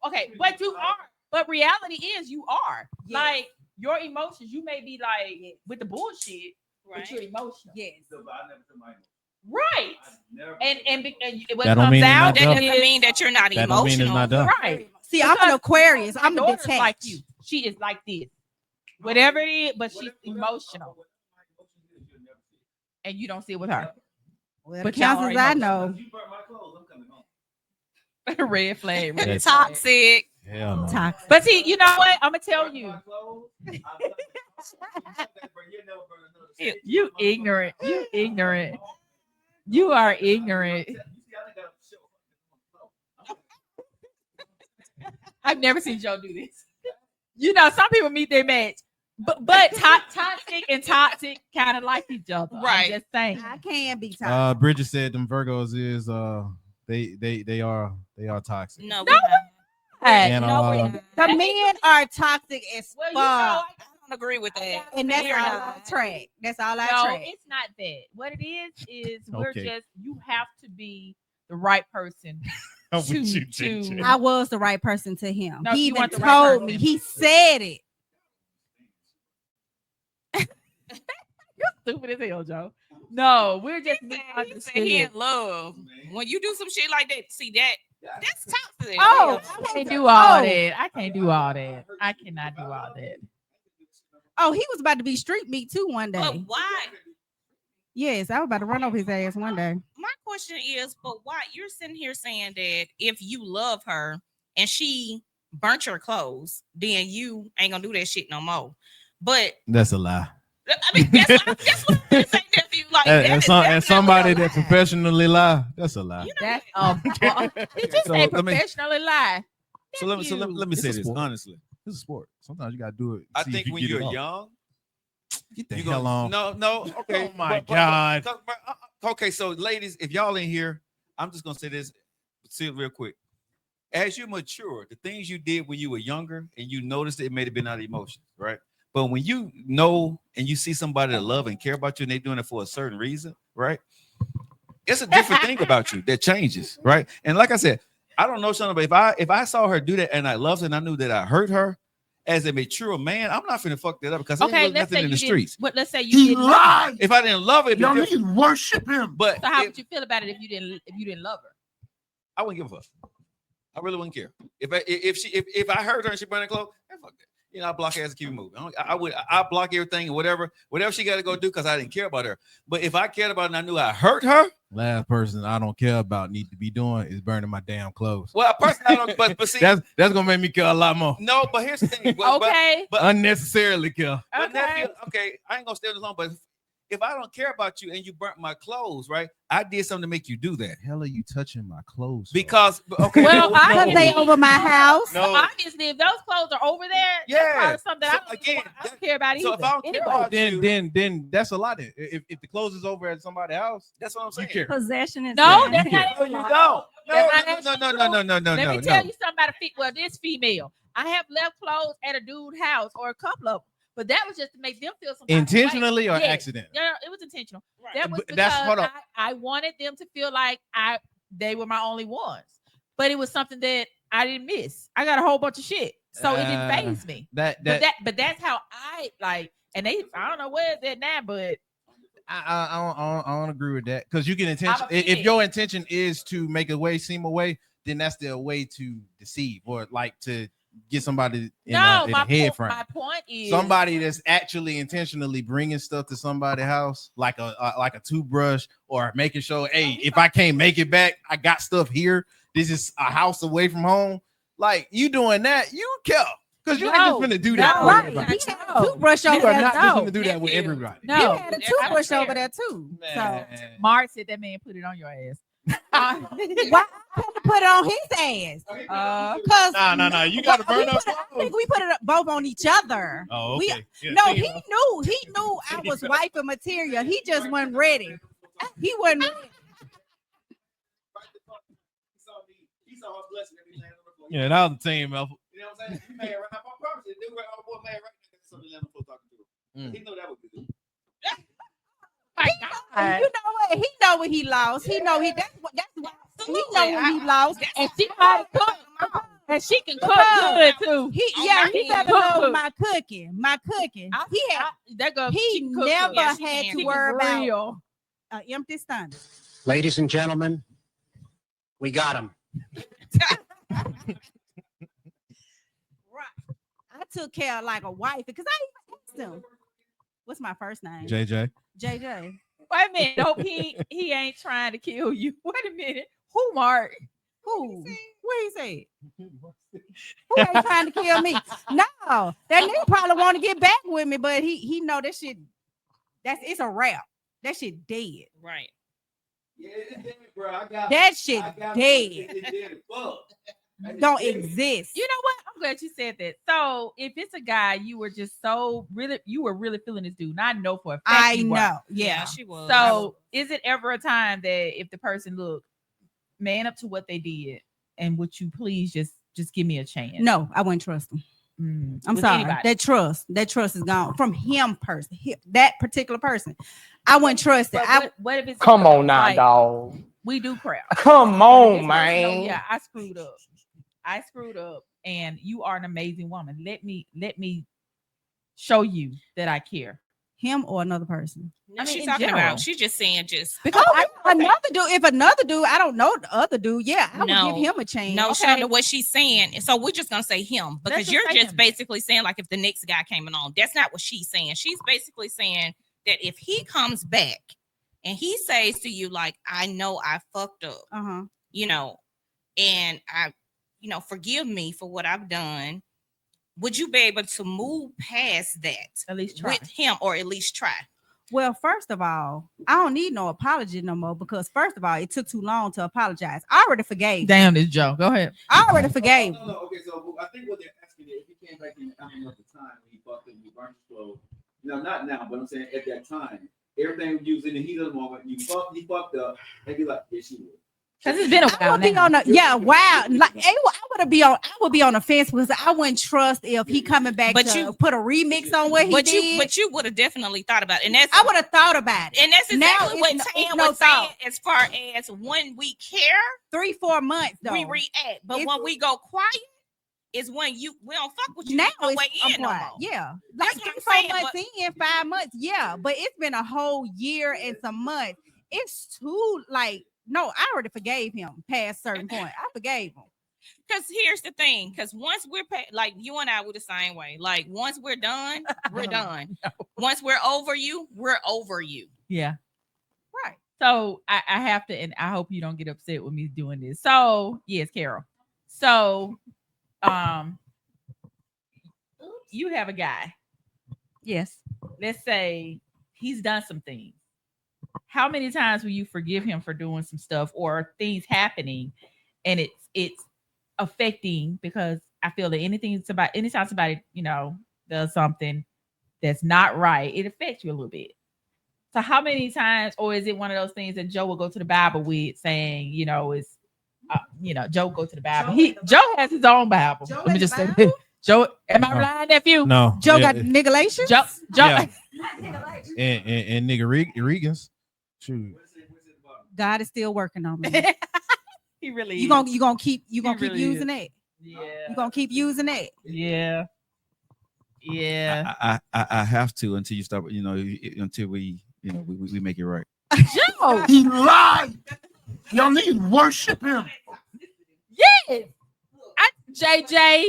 Okay, but you are. But reality is you are. Yes. Like your emotions, you may be like with the bullshit, but you're Right. emotional. Yes. Right. And what That don't comes mean it's out not That Duh. doesn't mean that you're not That don't mean it's emotional. not done. right. See, I'm an Because Aquarius. My I'm daughter's detached. like you. She is like this. Whatever it is, but she's emotional. And you don't see it with her. Well, But the y'all counselors are I know. Red flag. Red flag. Toxic. Hell no. Toxic. But see, you know what? I'm gonna tell you. You ignorant. You ignorant. You are ignorant. I've never seen Joe do this. You know, some people meet their match, but toxic and toxic kind of like each other. Right. I'm just saying. I can be toxic. Bridget said them Virgos is they are toxic. No, we're not. And No, we're not. The men are toxic as Well, fuck. you know, I don't agree with that. And that's We're all not. I track. That's all I no, track. it's not that. What it is we're Okay. just you have to be the right person. I'm with to- you, to- JJ. I was the right person to him. No, He you even weren't the right told person. me. He said it. You're stupid as hell, Joe. No, we're just He said misunderstood. he in love. When you do some shit like that, see that's toxic. Oh, Yeah. I can't do all Oh. that. I can't do all that. I cannot do all that. Oh, he was about to be street meat too one But day. why? Yes, I was about to run over his ass one day. My question is, but why you're sitting here saying that if you love her and she burnt your clothes, then you ain't gonna do that shit no more. But That's a lie. I mean, that's what I'm saying, nephew. Like, that And, is and definitely somebody a that lie. professionally lie, that's a lie. You know, That's he just So said let me- professionally lie. So let me It's say a this sport. honestly. It's a sport. Sometimes you gotta do it. I see if think you when get it you're off. young, Get the you hell on. No, okay. Oh my God. Okay, so ladies, if y'all in here, I'm just gonna say this, see it real quick. As you mature, the things you did when you were younger and you noticed it may have been out of emotion, right? But when you know and you see somebody that love and care about you and they're doing it for a certain reason, right? It's a different thing about you that changes, right? And like I said, I don't know something, but if I saw her do that and I loved her and I knew that I hurt her as a mature man, I'm not finna fuck that up because Okay, there's let's nothing say in you the didn't. streets. But let's say you didn't. love her. If I didn't love it, Y'all need to worship him. but So how if- would you feel about it if you didn't love her? I wouldn't give a fuck. I really wouldn't care. If I heard her and she burned her clothes, fuck that. You know, I block her ass and keep it moving. I block everything and whatever she got to go do because I didn't care about her. But if I cared about her and I knew I hurt her, Last person I don't care about need to be doing is burning my damn clothes. well, a person I don't. But see, That's gonna make me care a lot more. no. But here's the thing. But, Okay. but Unnecessarily care. But Okay. nephew, okay, I ain't gonna stay on this long, but if I don't care about you and you burnt my clothes, right? I did something to make you do that. Hell are you touching my clothes? for? Because okay, Well, no, I- Because they over my house. No. So obviously, if those clothes are over there, Yeah. that's probably something So I don't, again, I don't care about either. so if I don't care Anyway. about you, then that's a lot. If the clothes is over at somebody's house, that's what I'm you saying. care. Possession is No, not- that's not No, it. you don't. No, That's not no. Let me tell you something about this female. I have left clothes at a dude's house or a couple of them, but that was just to make them feel some type of way. Intentionally or Yes. accident? No, it was intentional. That was But because that's- hold on. I wanted them to feel like they were my only ones, but it was something that I didn't miss. I got a whole bunch of shit, so it didn't phase me. But that's how I like. And I don't know where it's at now, but I don't agree with that because you can I'm intention. If offended. your intention is to make a way seem a way, then that's the way to deceive or like to get somebody in no, a my head point, frame. my point is Somebody that's actually intentionally bringing stuff to somebody's house, like a toothbrush, or making sure, hey, if I can't make it back, I got stuff here. This is a house away from home. Like you doing that, you care because you ain't just No, gonna do that. no, with Right. everybody. He had a toothbrush You over are there. not just no. gonna do that with Nephew. everybody. He No, had a that's not toothbrush fair. over there too. So Man. Mark said that man put it on your ass. why I had to put it on his ass? Because No. You gotta burn up. I think we put it both on each other. Oh, We- okay. Yeah, No, see, he knew I was wifing material. He just wasn't ready. He wasn't ready. He saw her blessing every laying on the floor. yeah, that was the team effort. You know what I'm saying? You mad right now. I promise you, dude, our boy mad right now. Something laying on the floor talking to him. Mm. He know that would be good. My You God. know what? He know what he lost. He know that's why he know what he lost. And she know how to cook. And she can cook Because- good too. He better Cook. know my cooking. He never Yeah, she had can. to She worry about real. an empty stomach. Ladies and gentlemen, we got him. Right. I took care of like a wife because I even asked him, "What's my first name?" JJ. JJ. Wait a minute. Nope, he ain't trying to kill you. Wait a minute. Who, Mark? Who? What he said? Who ain't trying to kill me? No, that nigga probably want to get back with me, but he know that shit. It's a wrap. That shit dead. Right. Yeah, it's dead, bro. I got That shit I got dead. It's dead. Fuck. Don't exist. You know what? I'm glad you said that. So if it's a guy, you were just you were really feeling this dude. And I know for a fact I you were. know. Yeah, Yeah. she was. So is it ever a time that if the person look man up to what they did and would you please just give me a chance? No, I wouldn't trust him. I'm With sorry. anybody. That trust is gone from him person. That particular person. I wouldn't trust it. But what if it's Come on now, like, dog. we do crap. Come This on, person know, man. yeah, I screwed up, and you are an amazing woman. Let me show you that I care. Him or another person. I mean, she's in talking general. about. She's just saying just. Because I- if another dude, I don't know the other dude. Yeah, I would No. give him a chance. No, Okay. Shonda, what she's saying. So we're just gonna say him because just you're say just him. basically saying like if the next guy came along. That's not what she's saying. She's basically saying that if he comes back, and he says to you, like, I know I fucked up, you know, and I, you know, forgive me for what I've done. Would you be able to move past that At least try. with him, or at least try? Well, first of all, I don't need no apology no more because first of all, it took too long to apologize. I already forgave. Damn this Joe. Go ahead. I already forgave. No. Okay, so I think what they're asking is if he came back in the album at the time when he fucked and he burnt his clothes. No, not now, but I'm saying at that time, everything you was in the heat of the moment, he fucked up, they'd be like, yes, you would. Because it's been a I while would be now. on I would be on the fence because I wouldn't trust if he coming back But to you- put a remix on what he did. But you would have definitely thought about it. And that's I would have thought about it. and that's Now exactly what it's Tam no was saying thought. as far as when we care, 3-4 months though. we react. But It's- when we go quiet, is when we don't fuck with you. Now no it's way in no quiet. more. Yeah, That's like what I'm 3-4 saying, months but- in, 5 months. Yeah, but it's been a whole year and some months. It's too like no. I already forgave him past certain point. I forgave him. Because here's the thing, because once we're like you and I were the same way. Like once we're done, we're done. Once we're over you, we're over you. Yeah. Right. So I have to, and I hope you don't get upset with me doing this. So yes, Carol. So you have a guy. Yes. Let's say he's done some things. How many times will you forgive him for doing some stuff or things happening and it's affecting? Because I feel that anytime somebody, you know, does something that's not right, it affects you a little bit. So how many times, or is it one of those things that Joe will go to the Bible with saying, you know, is Joe go to the Bible. Joe has his own Bible. Let me just say that. Joe, am I lying, nephew? No. Joe yeah, got niggalation. Joe, Yeah. and nigga Regans. Shoot. God is still working on me. he really You is. gonna keep really using it. Yeah. You gonna keep using it. Yeah. Yeah. I have to until you stop, you know, until we make it right. Joe. He lied. Y'all need to worship him. Yes. JJ.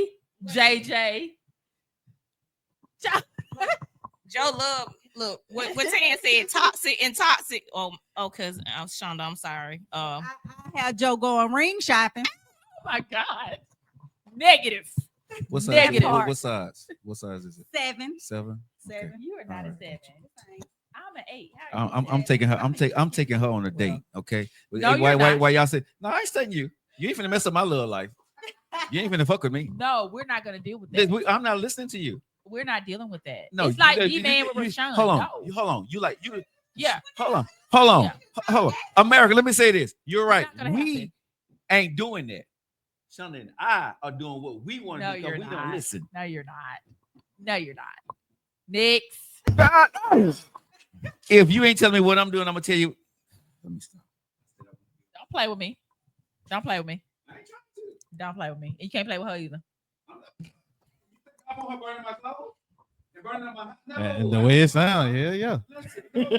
Joe love look what Tan said, toxic. Oh, cause Shonda, I'm sorry. I had Joe going ring shopping. Oh my God. Negative. What size? Negative. What size? What size is it? 7. 7. Seven. You are not All a right. 7. I'm an 8. How are you I'm a taking her. 7? I'm taking her on a date. Okay. No, Hey, you're not. why y'all say no? I ain't saying you. You ain't finna mess up my little life. You ain't finna fuck with me. No, we're not gonna deal with that. I'm not listening to you. We're not dealing with that. No, it's like you- E-Man with you- Rashawn. Hold on. No. Hold on. You Yeah. Hold on. Yeah. Hold on. America, let me say this. You're right. not gonna We happen. ain't doing that. Shonda and I are doing what we want to No, do you're because we not. don't listen. No, you're not. No, you're not. Next. If you ain't telling me what I'm doing, I'm gonna tell you. Let me stop. Don't play with me. Don't play with me. Don't play with me. You can't play with her either. I want her burning my clothes and burning up my house. No, And the way it sounds, yeah. Listen, no. I can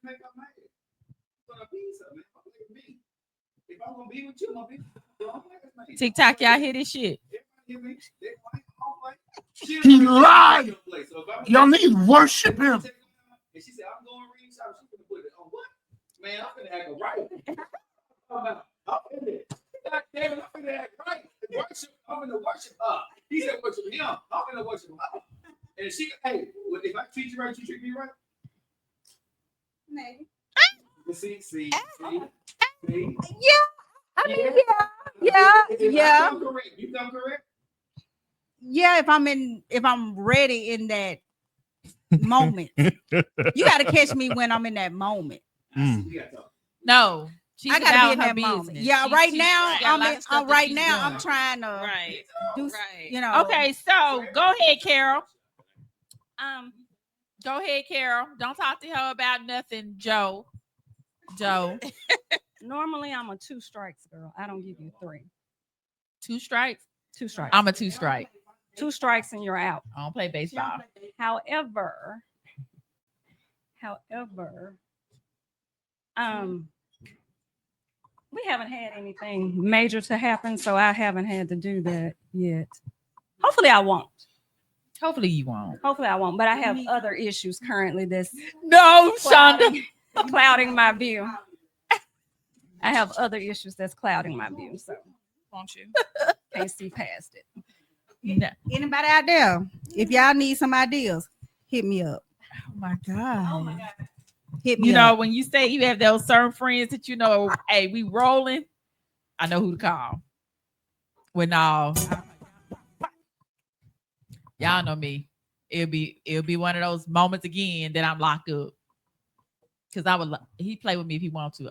make her mad. I'm gonna be something. I'm gonna be. If I'm gonna be with you, I'm gonna be with you. TikTok, y'all hear this shit? He lied. Y'all need to worship him. And she said, I'm going to read shop. She's gonna put it on what? Man, I'm gonna act right. I'm finna, God damn it, I'm gonna act right. Worship, I'm gonna worship her. He said worship him. I'm gonna worship her. And she, hey, if I treat you right, you treat me right. Maybe. See. I mean, yeah. You done correct. Yeah, if I'm ready in that moment. You gotta catch me when I'm in that moment. Mm. No. She's I gotta about be in her that moment. business. Yeah, She- right she- now she got a lot of stuff that right she's now doing. I'm trying to Right. do Right. you know. Okay, so go ahead, Carol. Um, Go ahead, Carol. Don't talk to her about nothing, Joe. normally I'm a 2 strikes girl. I don't give you 3. 2 strikes. 2 strikes. I'm a 2 strike. 2 strikes and you're out. I don't play baseball. However, we haven't had anything major to happen, so I haven't had to do that yet. Hopefully I won't. Hopefully you won't. But I have other issues currently that's No, Shonda. clouding my view. I have other issues that's clouding my view, so Won't you? can't see past it. No. Anybody out there? If y'all need some ideas, hit me up. Oh my God. Hit me You know, up. when you say you have those certain friends that you know, hey, we rolling, I know who to call. When no, y'all know me. It'll be one of those moments again that I'm locked up. Cause he play with me if he wants to.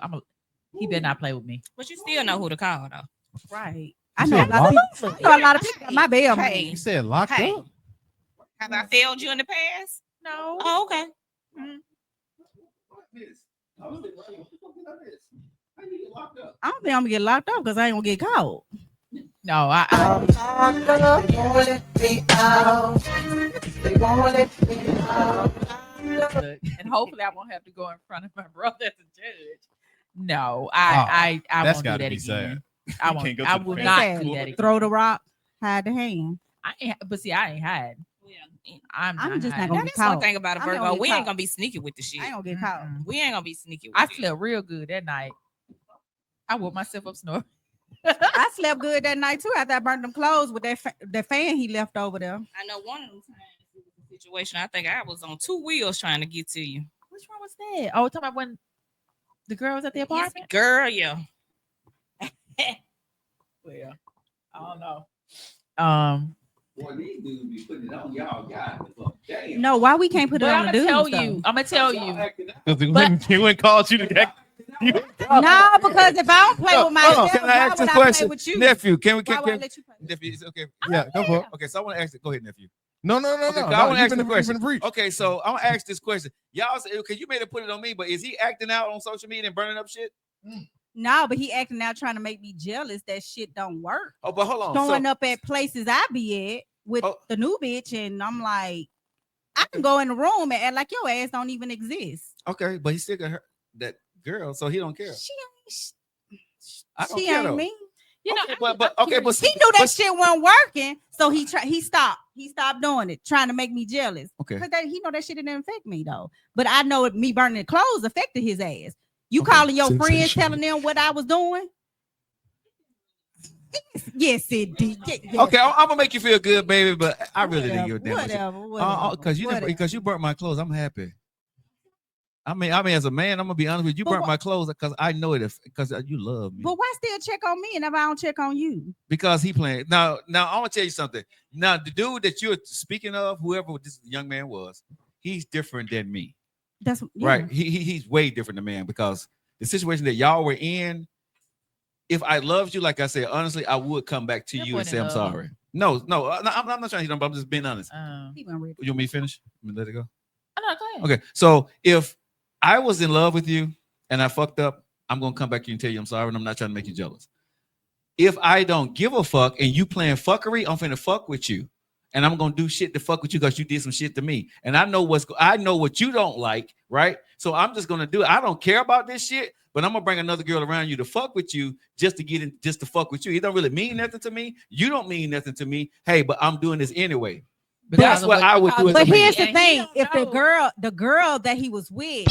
He better not play with me. But you still know who to call though. Right. You I know a said lot of people. I know a lot of people got my bail. Hey. You said locked Hey. up. Have I failed you in the past? No. Oh, okay. I don't think I'm gonna get locked up because I ain't gonna get caught. No, and hopefully I won't have to go in front of my brother as a judge. No, I that's won't do gotta that be again. sad. I You won't. can't go to I the will family not court. do that again. Throw the rock, hide the hand. But see, I ain't hiding. I'm just not hiding. gonna Now, get that's one caught. thing about a I'm not Virgo. gonna get We ain't caught. gonna be sneaky with the shit. I ain't gonna get caught. Mm-mm. We ain't gonna be sneaky with I it. slept real good that night. I woke myself up snoring. I slept good that night too after I burnt them clothes with that fan he left over there. I know one of them times it was a situation. I think I was on 2 wheels trying to get to you. Which one was that? Oh, talking about when the girl was at the Yes, apartment? girl, yeah. Well, I don't know. Boy, these dudes be putting it on y'all guys. Damn. No, why we can't put it But on I'm the gonna tell dudes? you. I'm gonna tell you. Because But- he wouldn't call you to that. No, because if I don't play with myself, Can I why ask would this I play question? with you? Nephew, can we Why can, would I can let you play? nephew, it's okay. Yeah, go for it. Okay, so I want to ask it. Go ahead, nephew. No. Okay, No, I want to you ask the finna- question. you finna preach. Okay, so I want to ask this question. Y'all say, okay, you made it put it on me, but is he acting out on social media and burning up shit? No, but he acting out trying to make me jealous. That shit don't work. Oh, but hold on. Showing So, up at places I be at with Oh. the new bitch, and I'm like, I can go in the room and act like your ass don't even exist. okay, but he still got her that girl, so he don't care. I don't She care ain't though. me. You know, Okay, I'm but okay, but He knew that but- shit wasn't working, so he stopped. He stopped doing it, trying to make me jealous. Okay. Because he know that shit didn't affect me though. But I know me burning the clothes affected his ass. You Okay. calling your So- friends, telling them what I was doing? Yes, it did. Yeah, Okay, I'm gonna make you feel good, baby, but I really didn't give a damn. Whatever. Because you burnt my clothes, I'm happy. I mean, as a man, I'm gonna be honest with you. You But burnt wha- my clothes because I know it. Because you love me. But why still check on me and if I don't check on you? Because he playing now. I want to tell you something. Now, the dude that you're speaking of, whoever this young man was, he's different than me, That's right? He's way different than man because the situation that y'all were in. If I loved you, like I said, honestly, I would come back to That you boy and say didn't I'm love sorry. No, I'm not trying to hit him, but I'm just being honest. He went ready. You want me to finish? Let me let it go. no, go ahead. Okay, so if I was in love with you and I fucked up, I'm gonna come back to you and tell you I'm sorry, and I'm not trying to make you jealous. If I don't give a fuck and you playing fuckery, I'm finna fuck with you, and I'm gonna do shit to fuck with you because you did some shit to me, and I know what you don't like, right? So I'm just gonna do it. I don't care about this shit, but I'm gonna bring another girl around you to fuck with you just to get in, just to fuck with you. It don't really mean nothing to me. You don't mean nothing to me. Hey, but I'm doing this anyway. That's what I would do as But a man. here's the And he thing: don't if know. the girl that he was with,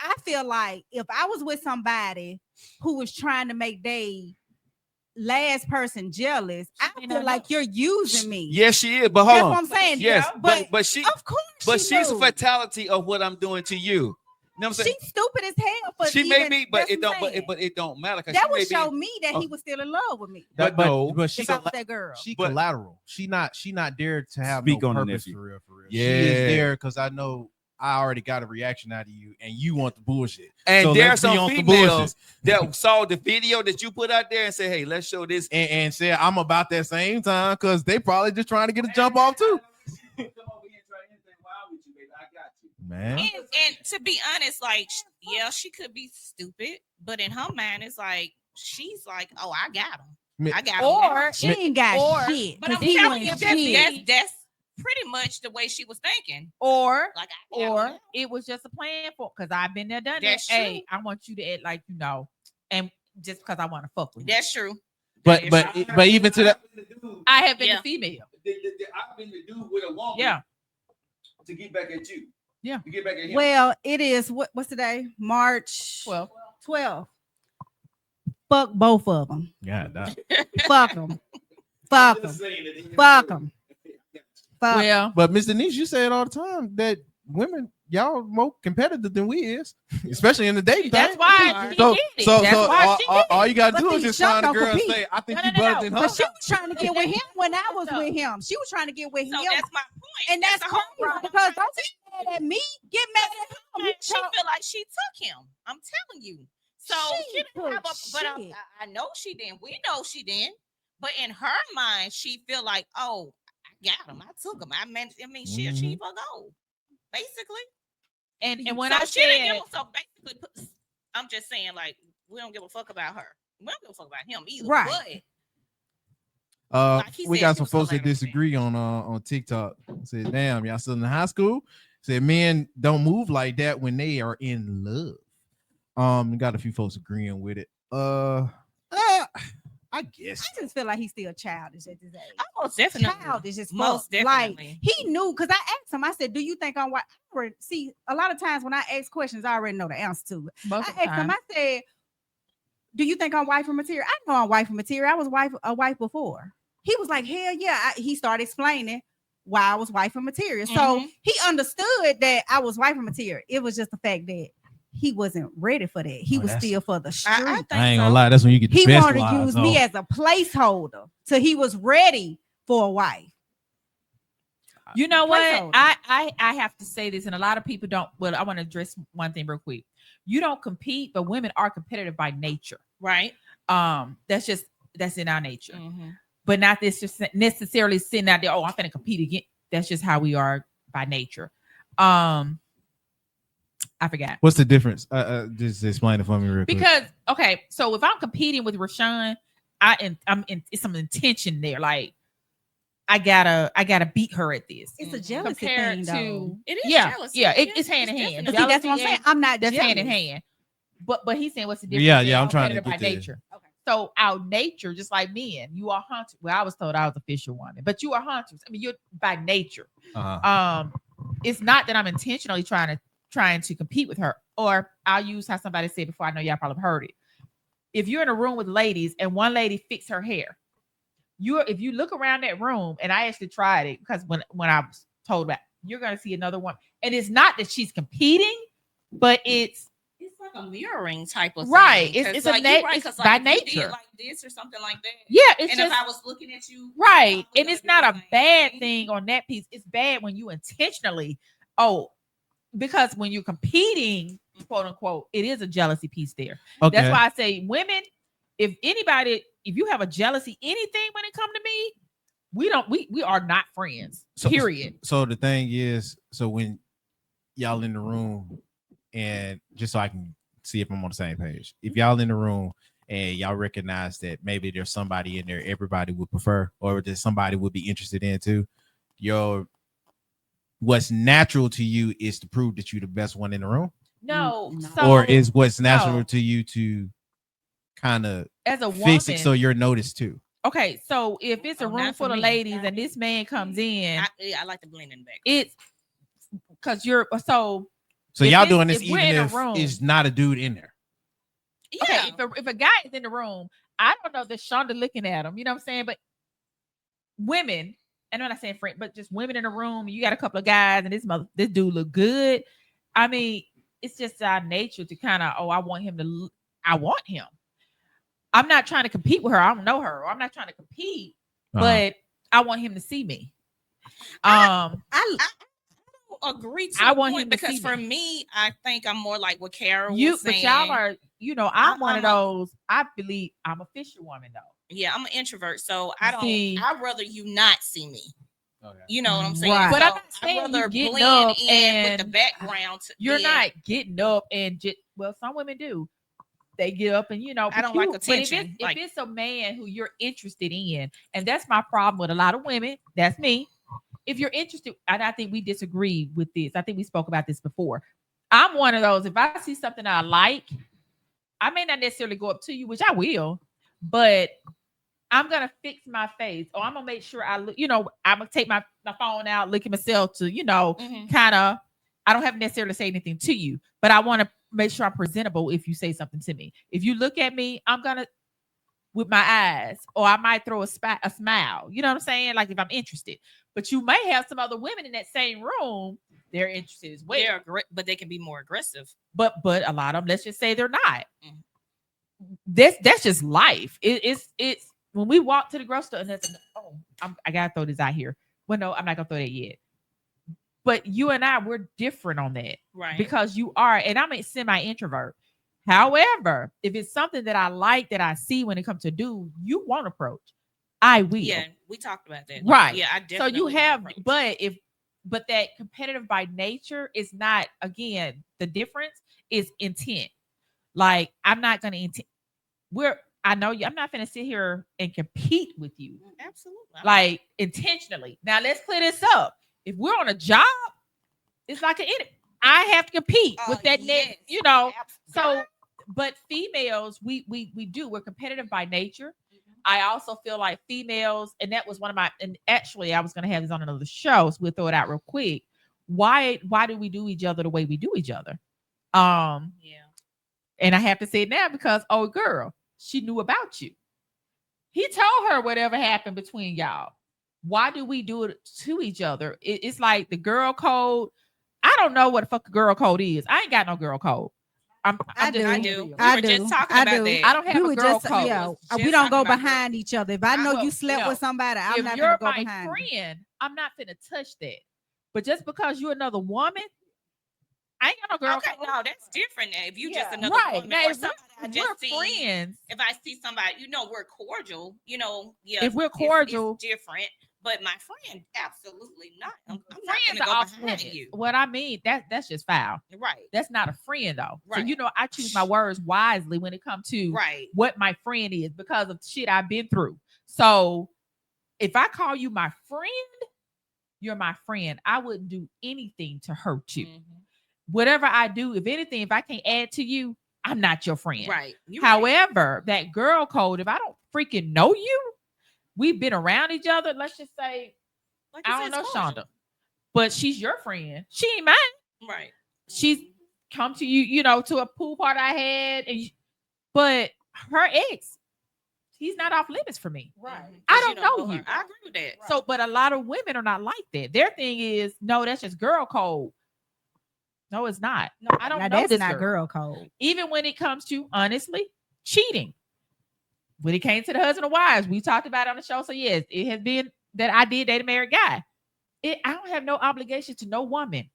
I feel like if I was with somebody who was trying to make they last person jealous, I may feel not like know. you're using me. Yes, she is. But That's hold what on. I'm saying. Yes, but but she, of course, but she she's a knew. fatality of what I'm doing to you. You know what I'm saying? She's stupid as hell. For She may even, be, but that's it what I'm don't. saying. But it don't matter. 'Cause that she would may show be, me that he was still in love with me. But no. but she If I was that girl, she But- collateral. She not there to have Speak no on it, purpose nephew. for real. Yeah. She is there because I know I already got a reaction out of you, and you want the bullshit. And So there are let's be some on some females that saw the video that you put out there and say, "Hey, let's show this." And said I'm about that same time because they probably just trying to get a jump off too. Man, And to be honest, like, yeah, she could be stupid, but in her mind, it's like she's like, "Oh, I got him. I got him." Or she ain't got or- shit. But I'm 'cause he telling went you, shit. that's pretty much the way she was thinking. or Like, I got him. it was just a plan for because I've been there, done that. That's Hey, true. I want you to act like you know, and just because I want to fuck with you. That's true. but That is but even to that, I have been Yeah. the female. I've been the dude with a woman Yeah. to get back at you. You get back at him. Well, it is what's today? March 12th. Fuck both of them. Yeah, that. Fuck them. Fuck them. Fuck them. Fuck. Well, But Miss Denise, you say it all the time that women, y'all more competitive than we is, especially in the dating. that's thing. why she So, did it. so, That's so why she did it. all you gotta But do is see, just Sean find a don't girl and compete. say, "I think No, you no, better no. than her." But she was trying to get with him when I was with him. She was trying to get with So him. that's my point. And that's the whole crazy problem. because don't get mad at me. Get mad at him. She feel like she took him. I'm telling you. So She she didn't have a, took but shit. I know she didn't. We know she didn't. But in her mind, she feel like, oh, I got him. I took him. I mean, she achieved her goal, basically. And when so I she didn't give said, him, so basically, I'm just saying, like, we don't give a fuck about her. We don't give a fuck about him either. Right. Like he We said, got she some was folks that hilarious. disagree on TikTok. Said, "Damn, y'all still in high school?" Said, "Men don't move like that when they are in love." Got a few folks agreeing with it. I guess. I just feel like he's still childish at this age. Most definitely. Childish as fuck. Most Like definitely. he knew because I asked him. I said, "Do you think I'm white?" See, a lot of times when I ask questions, I already know the answer to it. most I of the asked him. time, I said, "Do you think I'm white for material?" I know I'm white for material. I was a wife before. He was like, "Hell yeah!" He started explaining why I was white for material. So Mhm. he understood that I was white for material. It was just the fact that he wasn't ready for that. He was still for the street. I think I ain't so. gonna lie. That's when you get the He best wanted to lies, use me though. as a placeholder till he was ready for a wife. you know what? Placeholder. I have to say this, and a lot of people don't. Well, I want to address one thing real quick. You don't compete, but women are competitive by nature. Right. That's in our nature. Mhm. But not this just necessarily sitting out there. Oh, I'm gonna compete again. That's just how we are by nature. I forgot. What's the difference? Just explain it for me real quick. Because okay, so if I'm competing with Rashawn, it's some intention there. Like I gotta beat her at this. It's a Mhm. jealousy Compared thing, to though. It is yeah, jealousy. yeah, It it's is. hand in It's hand. But definitely- see, that's what I'm Jealousy saying. I'm not That's hand in jealous. hand. But he's saying what's the difference? Yeah, They're yeah, I'm trying to competitive get by there. nature. Okay. So our nature, just like men, you are hunters. Well, I was told I was a fisherwoman, but you are hunters. I mean, you're by nature. It's not that I'm intentionally trying to compete with her. Or I'll use how somebody said before. I know y'all probably heard it. If you're in a room with ladies and one lady fix her hair, if you look around that room, and I actually tried it because when I was told that, you're gonna see another one. And it's not that she's competing, but it's like a mirroring type of Right. thing. It's 'Cause, a you're na- it's 'cause, by if you did nature. like this or something like that. yeah, it's And just if I was looking at you, right. I And would it's do not the a same bad thing. thing on that piece. It's bad when you intentionally, because when you're competing, quote unquote, it is a jealousy piece there. Okay. That's why I say women, if you have a jealousy, anything when it come to me, we are not friends. Period. So the thing is, so when y'all in the room, and just so I can see if I'm on the same page, if y'all in the room and y'all recognize that maybe there's somebody in there everybody would prefer, or that somebody would be interested in too, what's natural to you is to prove that you're the best one in the room, No, No. so or is what's natural no. to you to kind of as a woman, fix it so you're noticed too? okay, so if it's a Oh, room not for full of me. ladies Not and me. this man comes in, I like to blend in the back. it's because you're so So If y'all it's- doing this if we're even in a if room- it's not a dude in there. okay. If a guy is in the room, I don't know that Shonda looking at him. You know what I'm saying? But women, and I'm not saying friend, but just women in the room. You got a couple of guys, and this dude look good. I mean, it's just our nature to kind of, I want him to. I want him. I'm not trying to compete with her. I don't know her. Or I'm not trying to compete, but I want him to see me. I Agree to I a want point him to because see for me, I think I'm more like what Carol was but saying. y'all are, I'm one of I'm a- those. I believe I'm a fisherwoman though. Yeah, I'm an introvert, so I don't. See- I'd rather you not see me. Okay. You know what I'm saying? Right. But So I'm not saying I'd you rather getting blend up in with the and background. You're than- not getting up and just, well, some women do. They get up and I but don't like but attention, if like- it's a man who you're interested in, and that's my problem with a lot of women, that's me. If you're interested, and I think we disagree with this. I think we spoke about this before. I'm one of those. If I see something I like, I may not necessarily go up to you, which I will, but I'm gonna fix my face, or I'm gonna make sure I look. I'm gonna take my phone out, look at myself to, Mhm. kind of I don't have to necessarily say anything to you, but I want to make sure I'm presentable if you say something to me. If you look at me, I'm gonna with my eyes, or I might throw a smile. You know what I'm saying? Like if I'm interested. But you may have some other women in that same room. They're interested as well. But they can be more aggressive. But a lot of them, let's just say they're not. That's just life. It's when we walk to the grocery store and that's I gotta throw this out here. Well, no, I'm not gonna throw that yet. But you and I, we're different on that, right? Because you are, and I'm a semi-introvert. However, if it's something that I like, that I see when it comes to do, you won't approach. I will. Yeah, we talked about that, right? Yeah, I definitely. So you have, but that competitive by nature is not. Again, the difference is intent. Like I'm not gonna intent. I know you. I'm not gonna sit here and compete with you. Absolutely. Like intentionally. Now let's clear this up. If we're on a job, it's like I have to compete with that net, you know. So, but females, we're competitive by nature. I also feel like females, and that was one of my, and actually I was going to have this on another show, so we'll throw it out real quick. Why do we do each other the way we do each other? Yeah. And I have to say it now because, oh girl, she knew about you. He told her whatever happened between y'all. Why do we do it to each other? It's like the girl code. I don't know what the fuck a girl code is. I ain't got no girl code. I do. I I do. just talking I about do. that. I don't have a girl code. Yeah, Just we don't go talking about behind each other. If I know you slept with somebody, I'm not gonna go behind. If you're my friend, I'm not gonna touch that. But just because you're another woman, I ain't got no girl code. No, that's different. Now. If you just another woman now, or somebody I just see, friends. If I see somebody, we're cordial. Yeah. If we're cordial, it's different. But my friend, absolutely not. I'm friends not are go behind you. What I mean, that's just foul. Right. That's not a friend though. Right. So I choose my words wisely when it comes to what my friend is because of shit I've been through. So if I call you my friend, you're my friend. I wouldn't do anything to hurt you. Whatever I do, if anything, if I can't add to you, I'm not your friend. Right. However, that girl code, if I don't freaking know you, we've been around each other. Let's just say, I don't know Shonda, but she's your friend. She ain't mine. Right. She's come to you, to a pool party I had, but her ex, he's not off limits for me. Right. I don't know you. I agree with that. So, but a lot of women are not like that. Their thing is, no, that's just girl code. No, it's not. No, I don't know. That's this not girl code. Even when it comes to, honestly, cheating. When it came to the husband and wives, we talked about it on the show. So yes, it has been that I did date a married guy. I don't have no obligation to no woman.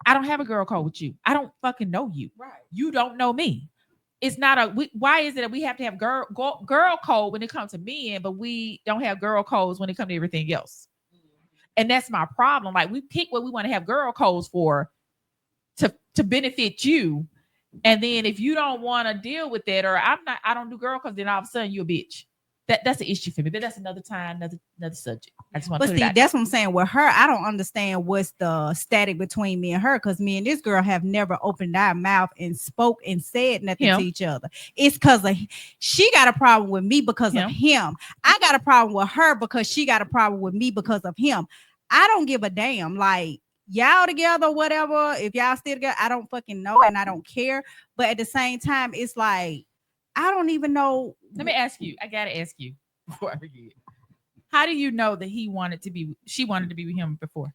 I don't have a girl code with you. I don't fucking know you. Right. You don't know me. It's not why is it that we have to have girl code when it comes to men, but we don't have girl codes when it comes to everything else? And that's my problem. Like we pick what we want to have girl codes for to benefit you. And then if you don't want to deal with that, or I don't do girl codes, then all of a sudden you're a bitch. That's an issue for me. But that's another time, another subject. I just want to put it out. That's what I'm saying. With her, I don't understand what's the static between me and her, because me and this girl have never opened our mouth and spoke and said nothing to each other. It's because she got a problem with me because of him. I got a problem with her because she got a problem with me because of him. I don't give a damn. Like, y'all together, whatever. If y'all still together, I don't fucking know and I don't care. But at the same time, it's like, I don't even know. Let me ask you. I gotta ask you before I forget. How do you know that she wanted to be with him before?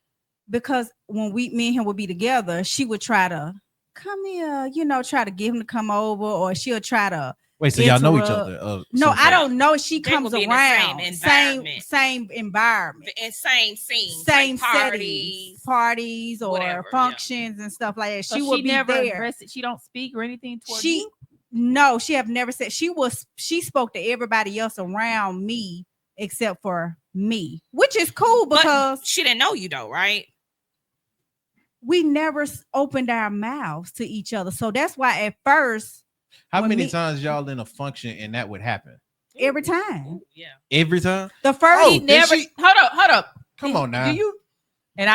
Because when me and him would be together, she would try to come here, try to get him to come over, or she'll try to. Wait, so y'all know each other? No, I don't know. She comes around same environment, and same scene, same like parties or whatever, functions and stuff like that. So she would be never there. She don't speak or anything towards you? No, she have never said. She spoke to everybody else around me except for me, which is cool because she didn't know you though, right? We never opened our mouths to each other, so that's why at first. How many times y'all in a function and that would happen? Every time. Yeah. Every time? The first he never hold up. Come on now. Do you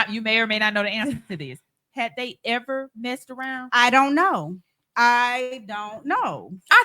you may or may not know the answer to this. Had they ever messed around? I don't know. I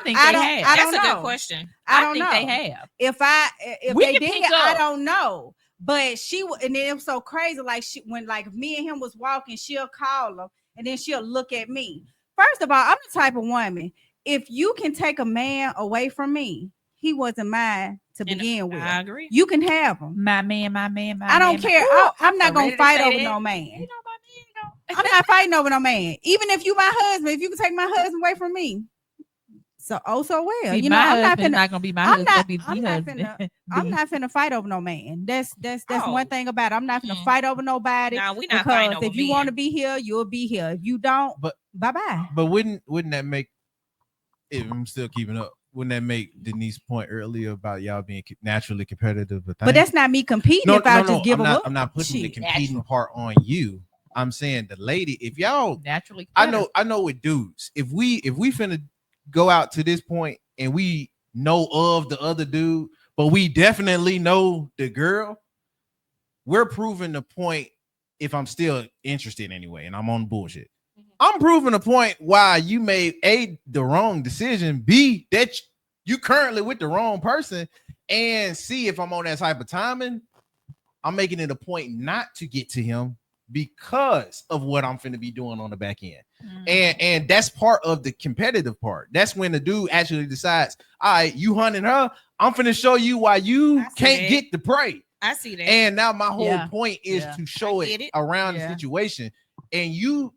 think they have. That's a good question. I think they have. If they did, I don't know. But and then it was so crazy. Like when me and him was walking, she'll call him and then she'll look at me. First of all, I'm the type of woman. If you can take a man away from me, he wasn't mine to And begin with. I agree. You can have him. My man, my man, my I don't man, my- care. Ooh, I'm not so gonna ready to fight say over that. no You man. know, my man, I'm not fighting over no man. Even if you my husband, if you can take my husband away from me, so so well. See, You know, my I'm not husband's finna. not gonna be my I'm husband. not- Gonna be the I'm not husband. finna- I'm not finna fight over no man. That's Oh. one thing about it. I'm not finna Mhm. fight over nobody. Nah, we not fighting Because over if you men. want to be here, you'll be here. If you don't, But- bye bye. But wouldn't that make? If I'm still keeping up. Wouldn't that make Denise's point earlier about y'all being naturally competitive? But that's not me competing. If I just give I'm them not, up, I'm not putting the Shit. competing Natural. part on you. I'm saying the lady. If y'all, Naturally, I know with dudes. If we finna go out to this point and we know of the other dude, but we definitely know the girl, we're proving the point. If I'm still interested anyway, and I'm on bullshit, I'm proving a point why you made the wrong decision, B, that you currently with the wrong person, and C, if I'm on that type of timing, I'm making it a point not to get to him because of what I'm finna be doing on the back end. And that's part of the competitive part. That's when the dude actually decides, all right, you hunting her, I'm finna show you why you I see can't that. get the prey. I see that. And now my whole Yeah. point is Yeah. to show I it, get it. around Yeah. the situation. And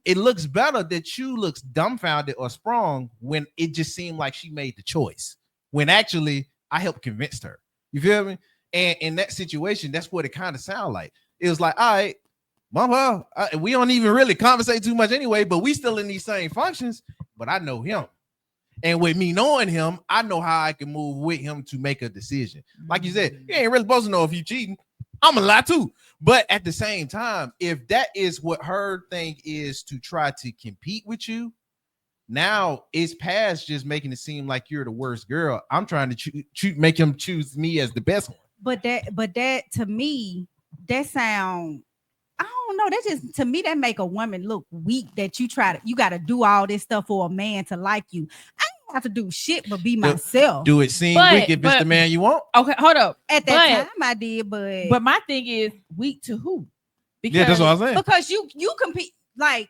it looks better that you looks dumbfounded or sprung when it just seemed like she made the choice. When actually I helped convince her. You feel me? And in that situation, that's what it kind of sounded like. It was like, all right, mama, we don't even really conversate too much anyway, but we still in these same functions. But I know him. And with me knowing him, I know how I can move with him to make a decision. Like you said, you ain't really supposed to know if you cheating. I'm a lie too. But at the same time, if that is what her thing is to try to compete with you, now it's past just making it seem like you're the worst girl. I'm trying to make him choose me as the best one. But that to me, that sound. I don't know. That just to me that make a woman look weak. That you got to do all this stuff for a man to like you. I don't have to do shit but be myself. Do it seem But- weak if it's the but- man you want? Okay, hold up. At that But- time, I did, But my thing is weak to who? Yeah, that's what I'm saying. because you compete like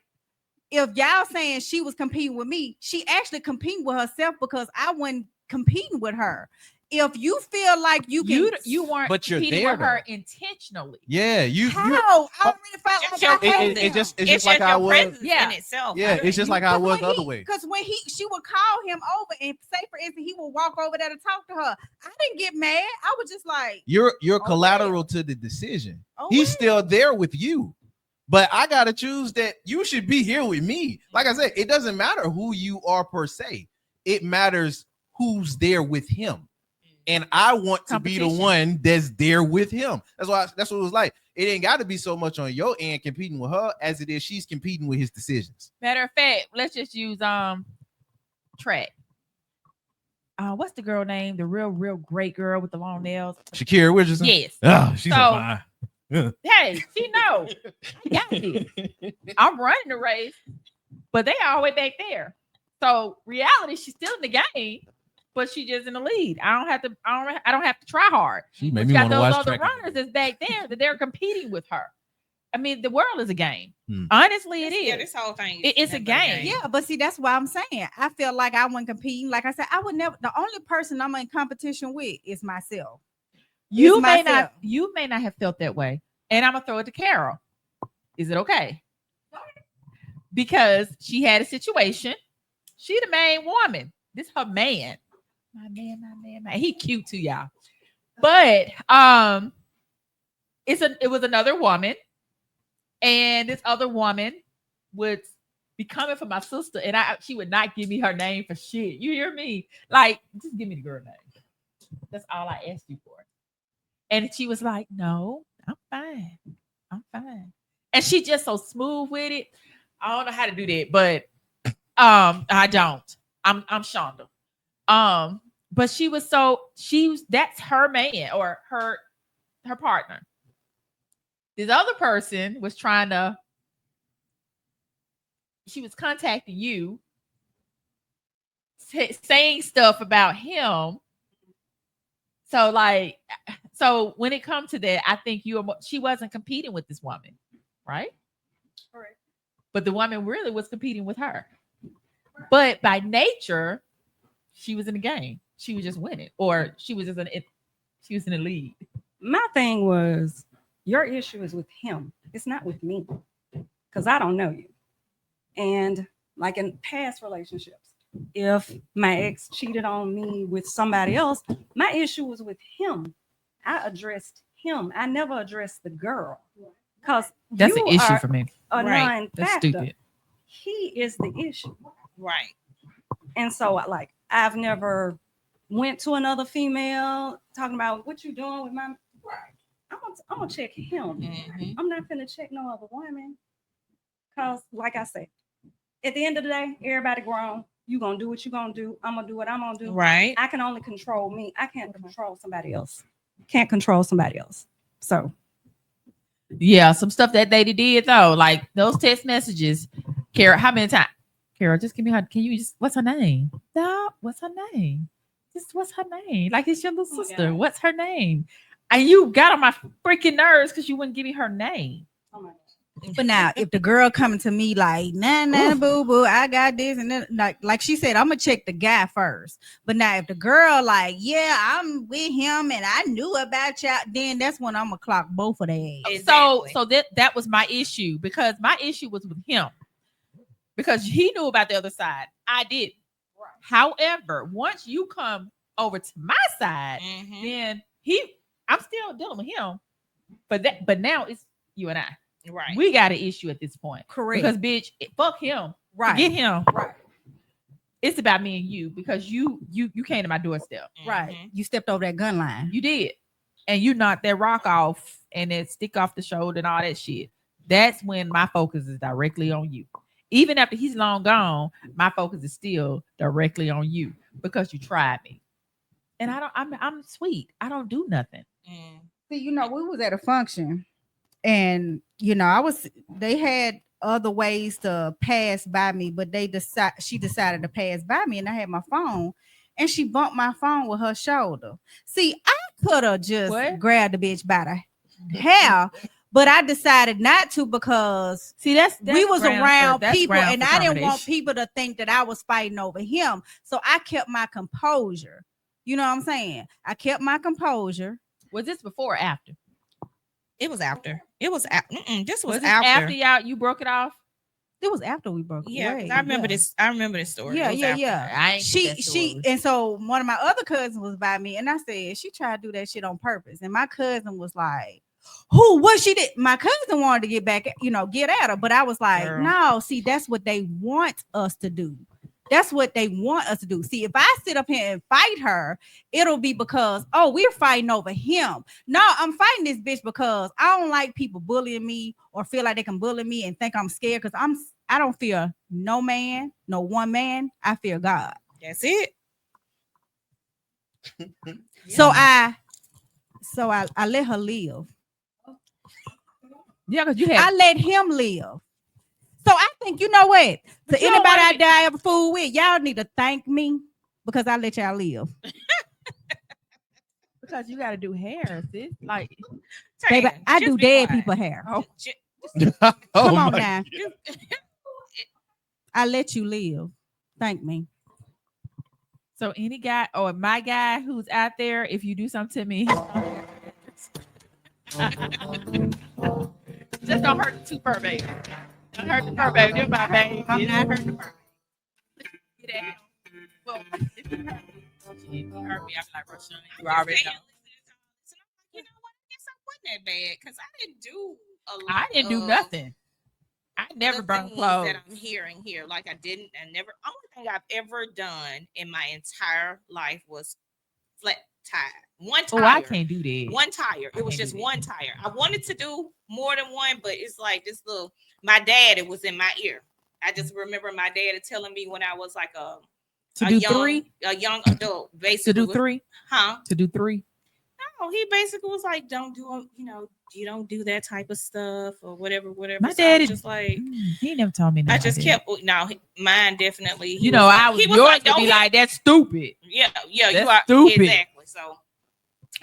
if y'all saying she was competing with me, she actually competing with herself because I wasn't competing with her. If you feel like you can, you weren't But you're competing there, with her though. intentionally. Yeah, you how? I already felt Just like your I it, had it, them. it just it's It's just like just I your was. presence Yeah. in itself. Yeah, it's just like I was the other way. Because when she would call him over and say, for instance, he would walk over there to talk to her. I didn't get mad. I was just like, You're Oh, collateral to the decision. oh, He's well. still there with you. But I gotta choose that you should be here with me. Like I said, it doesn't matter who you are per se. It matters who's there with him. And I want to be the Competition. one that's there with him. That's what it was like. It ain't got to be so much on your end competing with her as it is she's competing with his decisions. Matter of fact, let's just use track. What's the girl name? The real great girl with the long nails. Shakira Richardson. Yes. Oh, she's So- so fine. Hey, she know. I got this. I'm running the race, but they all the way back there. So reality, she's still in the game, but she just in the lead. I don't have to try hard. She made She me got want to those watch other track. runners that's back there that they're competing with her. I mean, the world is a game. Hmm. Honestly, it is. Yeah, this whole thing. It's a nothing but game. yeah, but see, that's why I'm saying I feel like I wasn't competing. Like I said, I would never. The only person I'm in competition with is myself. You It's may myself. not have felt that way. And I'm gonna throw it to Carol. Is it okay? Because she had a situation. She the main woman. This her man. My man. He cute too, y'all. But it was another woman, and this other woman would be coming for my sister, and she would not give me her name for shit. You hear me? Like, just give me the girl name. That's all I asked you for. And she was like, "No, I'm fine. And she just so smooth with it. I don't know how to do that, but I don't. I'm Shonda. But that's her man or her partner. This other person was she was contacting you, saying stuff about him. So when it comes to that, I think she wasn't competing with this woman, right? Correct. but the woman really was competing with her. But by nature, she was in the game. She was just winning, or she was in the lead. My thing was, your issue is with him. It's not with me, because I don't know you. And like in past relationships, if my ex cheated on me with somebody else, my issue was with him. I addressed him. I never addressed the girl, because That's an issue for me. A Right. That's non-factor. stupid. He is the issue. Right. And so like I've never went to another female talking about what you doing with my I'm gonna check him. Mhm. I'm not gonna check no other woman. Cause like I said, at the end of the day, everybody grown. You gonna do what you gonna do. I'm gonna do what I'm gonna do. Right. I can only control me. I can't control somebody else. Can't control somebody else. So Yeah, some stuff that they did though, like those text messages. Kara, how many times? Kara, just give me her. Can you just? What's her name? No, what's her name? Just what's her name? Like it's your little Oh my sister. God. What's her name? And you got on my freaking nerves because you wouldn't give me her name. oh my But now, if the girl coming to me like, nah, boo boo, I got this, and then like she said, I'm gonna check the guy first. But now, if the girl like, yeah, I'm with him, and I knew about y'all, then that's when I'm gonna clock both of their ass. Exactly. So that was my issue, because my issue was with him, because he knew about the other side. I didn't. However, once you come over to my side, Mhm. then I'm still dealing with him. But now it's you and I. Right. We got an issue at this point. Correct. Because bitch, fuck him. Right. Forget him. Right. It's about me and you, because you came to my doorstep. Right. Mhm. You stepped over that gun line. You did. And you knocked that rock off and it stick off the shoulder and all that shit. That's when my focus is directly on you. Even after he's long gone, my focus is still directly on you, because you tried me. And I'm sweet. I don't do nothing. Mm. See, we was at a function, and they had other ways to pass by me, but she decided to pass by me, and I had my phone, and she bumped my phone with her shoulder. See, I could have just What? grabbed the bitch by the hair, but I decided not to, because See, that's we was ground for- around that's people, ground and for I didn't want termination. people to think that I was fighting over him. So I kept my composure. You know what I'm saying? I kept my composure. Was this before or after? It was after. It was after. This was Was this after. after you broke it off? It was after we broke Yeah, 'cause away. I remember Yeah. this. I remember this story. Yeah, It was yeah, after. yeah. I ain't She get that story. and so one of my other cousins was by me, and I said she tried to do that shit on purpose, and my cousin was like, "Who? What she did?" My cousin wanted to get back, get at her, but I was like, Girl. "No, see, that's what they want us to do. That's what they want us to do. See, if I sit up here and fight her, it'll be because, oh, we're fighting over him. No, I'm fighting this bitch because I don't like people bullying me or feel like they can bully me and think I'm scared, because I don't fear no man, no one man. I fear God. That's it. So I let her live. Yeah, because you I had let him live. So I think, you know what? But To you don't anybody wanna out be- there I ever fool with, y'all need to thank me because I let y'all live. because you got to do hair, sis. Like, Baby, Tanya, I just do be dead quiet. people hair. oh, Oh Come on my- now. I let you live. Thank me. so any guy or my guy who's out there, if you do something to me, just don't hurt the two fur baby. Don't hurt the fur baby. They're my baby. I'm not hurting the fur. Get out. Well, if you hurt me, I'm like, Rashani, you already know. You know what? I guess I wasn't that bad because I didn't do a lot. I didn't do of nothing. I never the burned things clothes. that I'm hearing here. Like I never. Only thing I've ever done in my entire life was flat tire. One tire. Oh, I can't do that. One tire. It was can't just do that. one tire. I wanted to do more than one, but it's like this little. My dad, it was in my ear. I just remember my dad telling me when I was like To a do young, three? a young adult, basically. To do three? Huh? To do three? No, he basically was like, "Don't do, you don't do that type of stuff or whatever." My So I daddy was just like, he never told me that. I just kept. No, mine definitely. he You know, was I like- was he yours was like, to be "Don't like, that's stupid. Yeah, you That's are stupid. exactly. So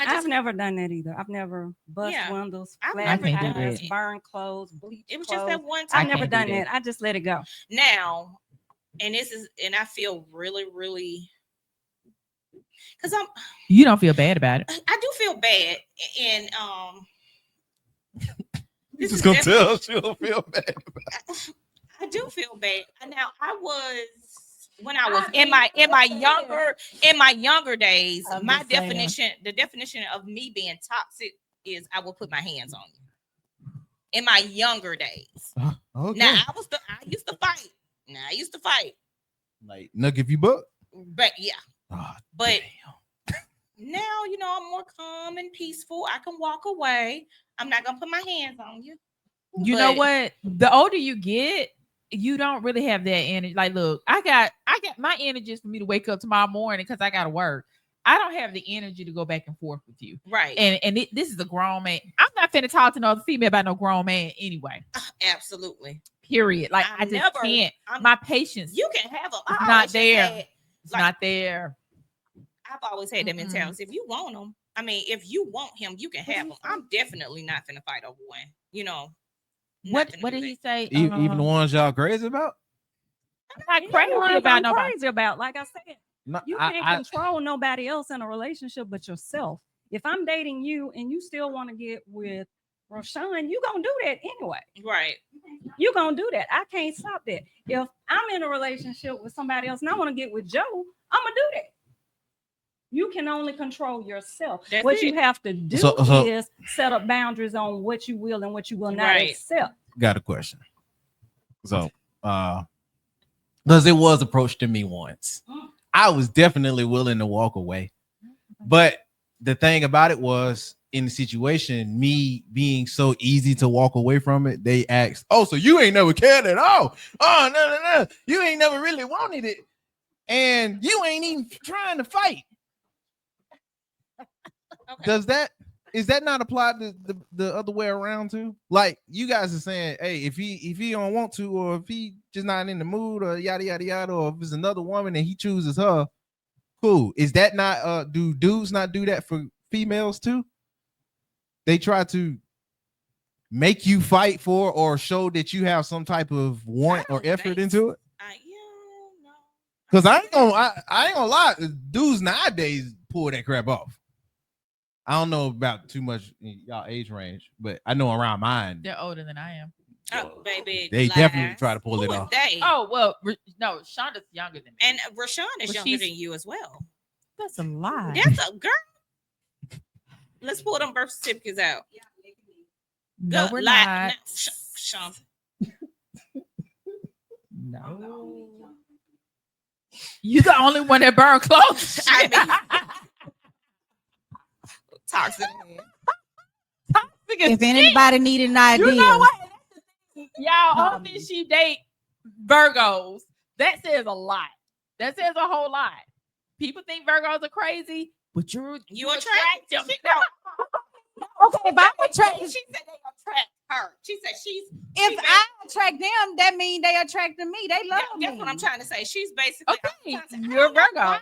I've never done that either. I've never bust Yeah. windows, I've flat never done tires, that. burn clothes, bleach It was clothes. just that one I've time. never can't do done that. that. I just let it go. Now, and I feel really, really, because You don't feel bad about it. I do feel bad, and You this just is gonna definitely- tell she don't feel bad. I do feel bad. Now I was when I was in my younger days, I'm my just saying. the definition of me being toxic is I will put my hands on you. In my younger days. Okay. Now I used to fight. Like Nuck if you buck. But yeah. Oh, But now, I'm more calm and peaceful. I can walk away. I'm not gonna put my hands on you. You know But- what? The older you get, you don't really have that energy. Like, look, I got my energy is for me to wake up tomorrow morning because I gotta work. I don't have the energy to go back and forth with you. Right. And this is a grown man. I'm not finna talk to no other female about no grown man anyway. Absolutely. Period. Like I just can't. My patience You can have them. It's not there. It's not there. I've always had that Mm-mm. mentality. If you want him, if you want him, you can have him. I'm definitely not finna fight over one. What did he say? Even the ones y'all crazy about? I'm not crazy Ones about I'm nobody. crazy about. Like I said, No, you can't control nobody else in a relationship but yourself. If I'm dating you and you still want to get with Rashawn, you gonna do that anyway. Right. You gonna do that. I can't stop that. If I'm in a relationship with somebody else and I want to get with Joe, I'm gonna do that. You can only control yourself. That's what it. you have to do So- is set up boundaries on what you will and what you will not Right. accept. Got a question. So, because it was approached to me once, I was definitely willing to walk away. But the thing about it was, in the situation, me being so easy to walk away from it, they asked, "Oh, so you ain't never cared at all? Oh, no, you ain't never really wanted it, and you ain't even trying to fight." Okay. Is that not applied to the other way around too? Like you guys are saying, hey, if he don't want to, or if he just not in the mood, or yada yada yada, or if it's another woman and he chooses her, cool. Is that not do dudes not do that for females too? They try to make you fight for or show that you have some type of want or don't effort think into it. No. Because I ain't gonna lie, dudes nowadays pull that crap off. I don't know about too much in y'all age range, but I know around mine, They're older than I am. Oh, baby. they definitely lies. try to pull Who it is off. They? Oh well, no, Shonda's younger than me. And Rashawn is Well, younger she's- than you as well. That's a lie. That's a girl. Let's pull them birth certificates out. No, Good we're lie. not. No, Sean. No. You the only one that burn clothes. I mean, toxic. If anybody needed an idea, You know what? Y'all only she date Virgos. That says a lot. That says a whole lot. People think Virgos are crazy, but you attract them. okay, if I'm attracted, She said they attract her. She said she's. if I attract them, that means they attracted me. They love me. That's what I'm trying to say. She's basically. Okay, I'm trying to say, you're I don't know Virgo. why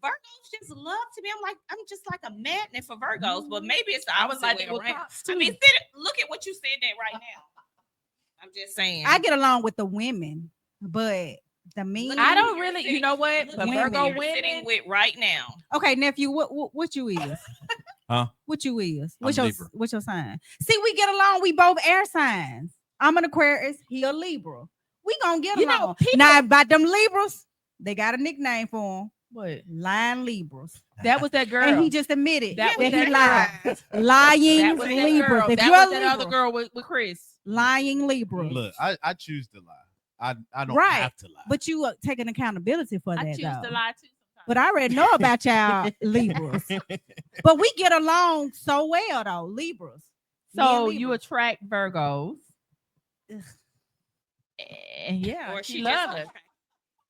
Virgos just love to be. I'm just like a magnet for Virgos, but maybe it's the I was opposite like way they were around. cops, I mean, too. look at what you said that right now. I'm just saying. I get along with the women, but the men. I don't really, you know what? Look But at Virgo who you're sitting women, with right now. Okay, nephew, what you is? Huh? What you is? I'm Libra. What's your sign? See, we get along. We both air signs. I'm an Aquarius. He a Libra. We gonna get You know, along. people- Now about them Libras, they got a nickname for them. what? Lying Libras. That was that girl. And he just admitted That that, was he that lied. girl. Lying That was that Libras. girl. If That you're was a that Libra, other girl with Chris. lying Libras. Look, I choose to lie. I don't Right. have to lie. But you taking accountability for I that choose though. to lie too. But I already know about y'all Libras. But we get along so well though, Libras. Me and So you Libras. attract Virgos. Ugh. And yeah, Or she she loves just it.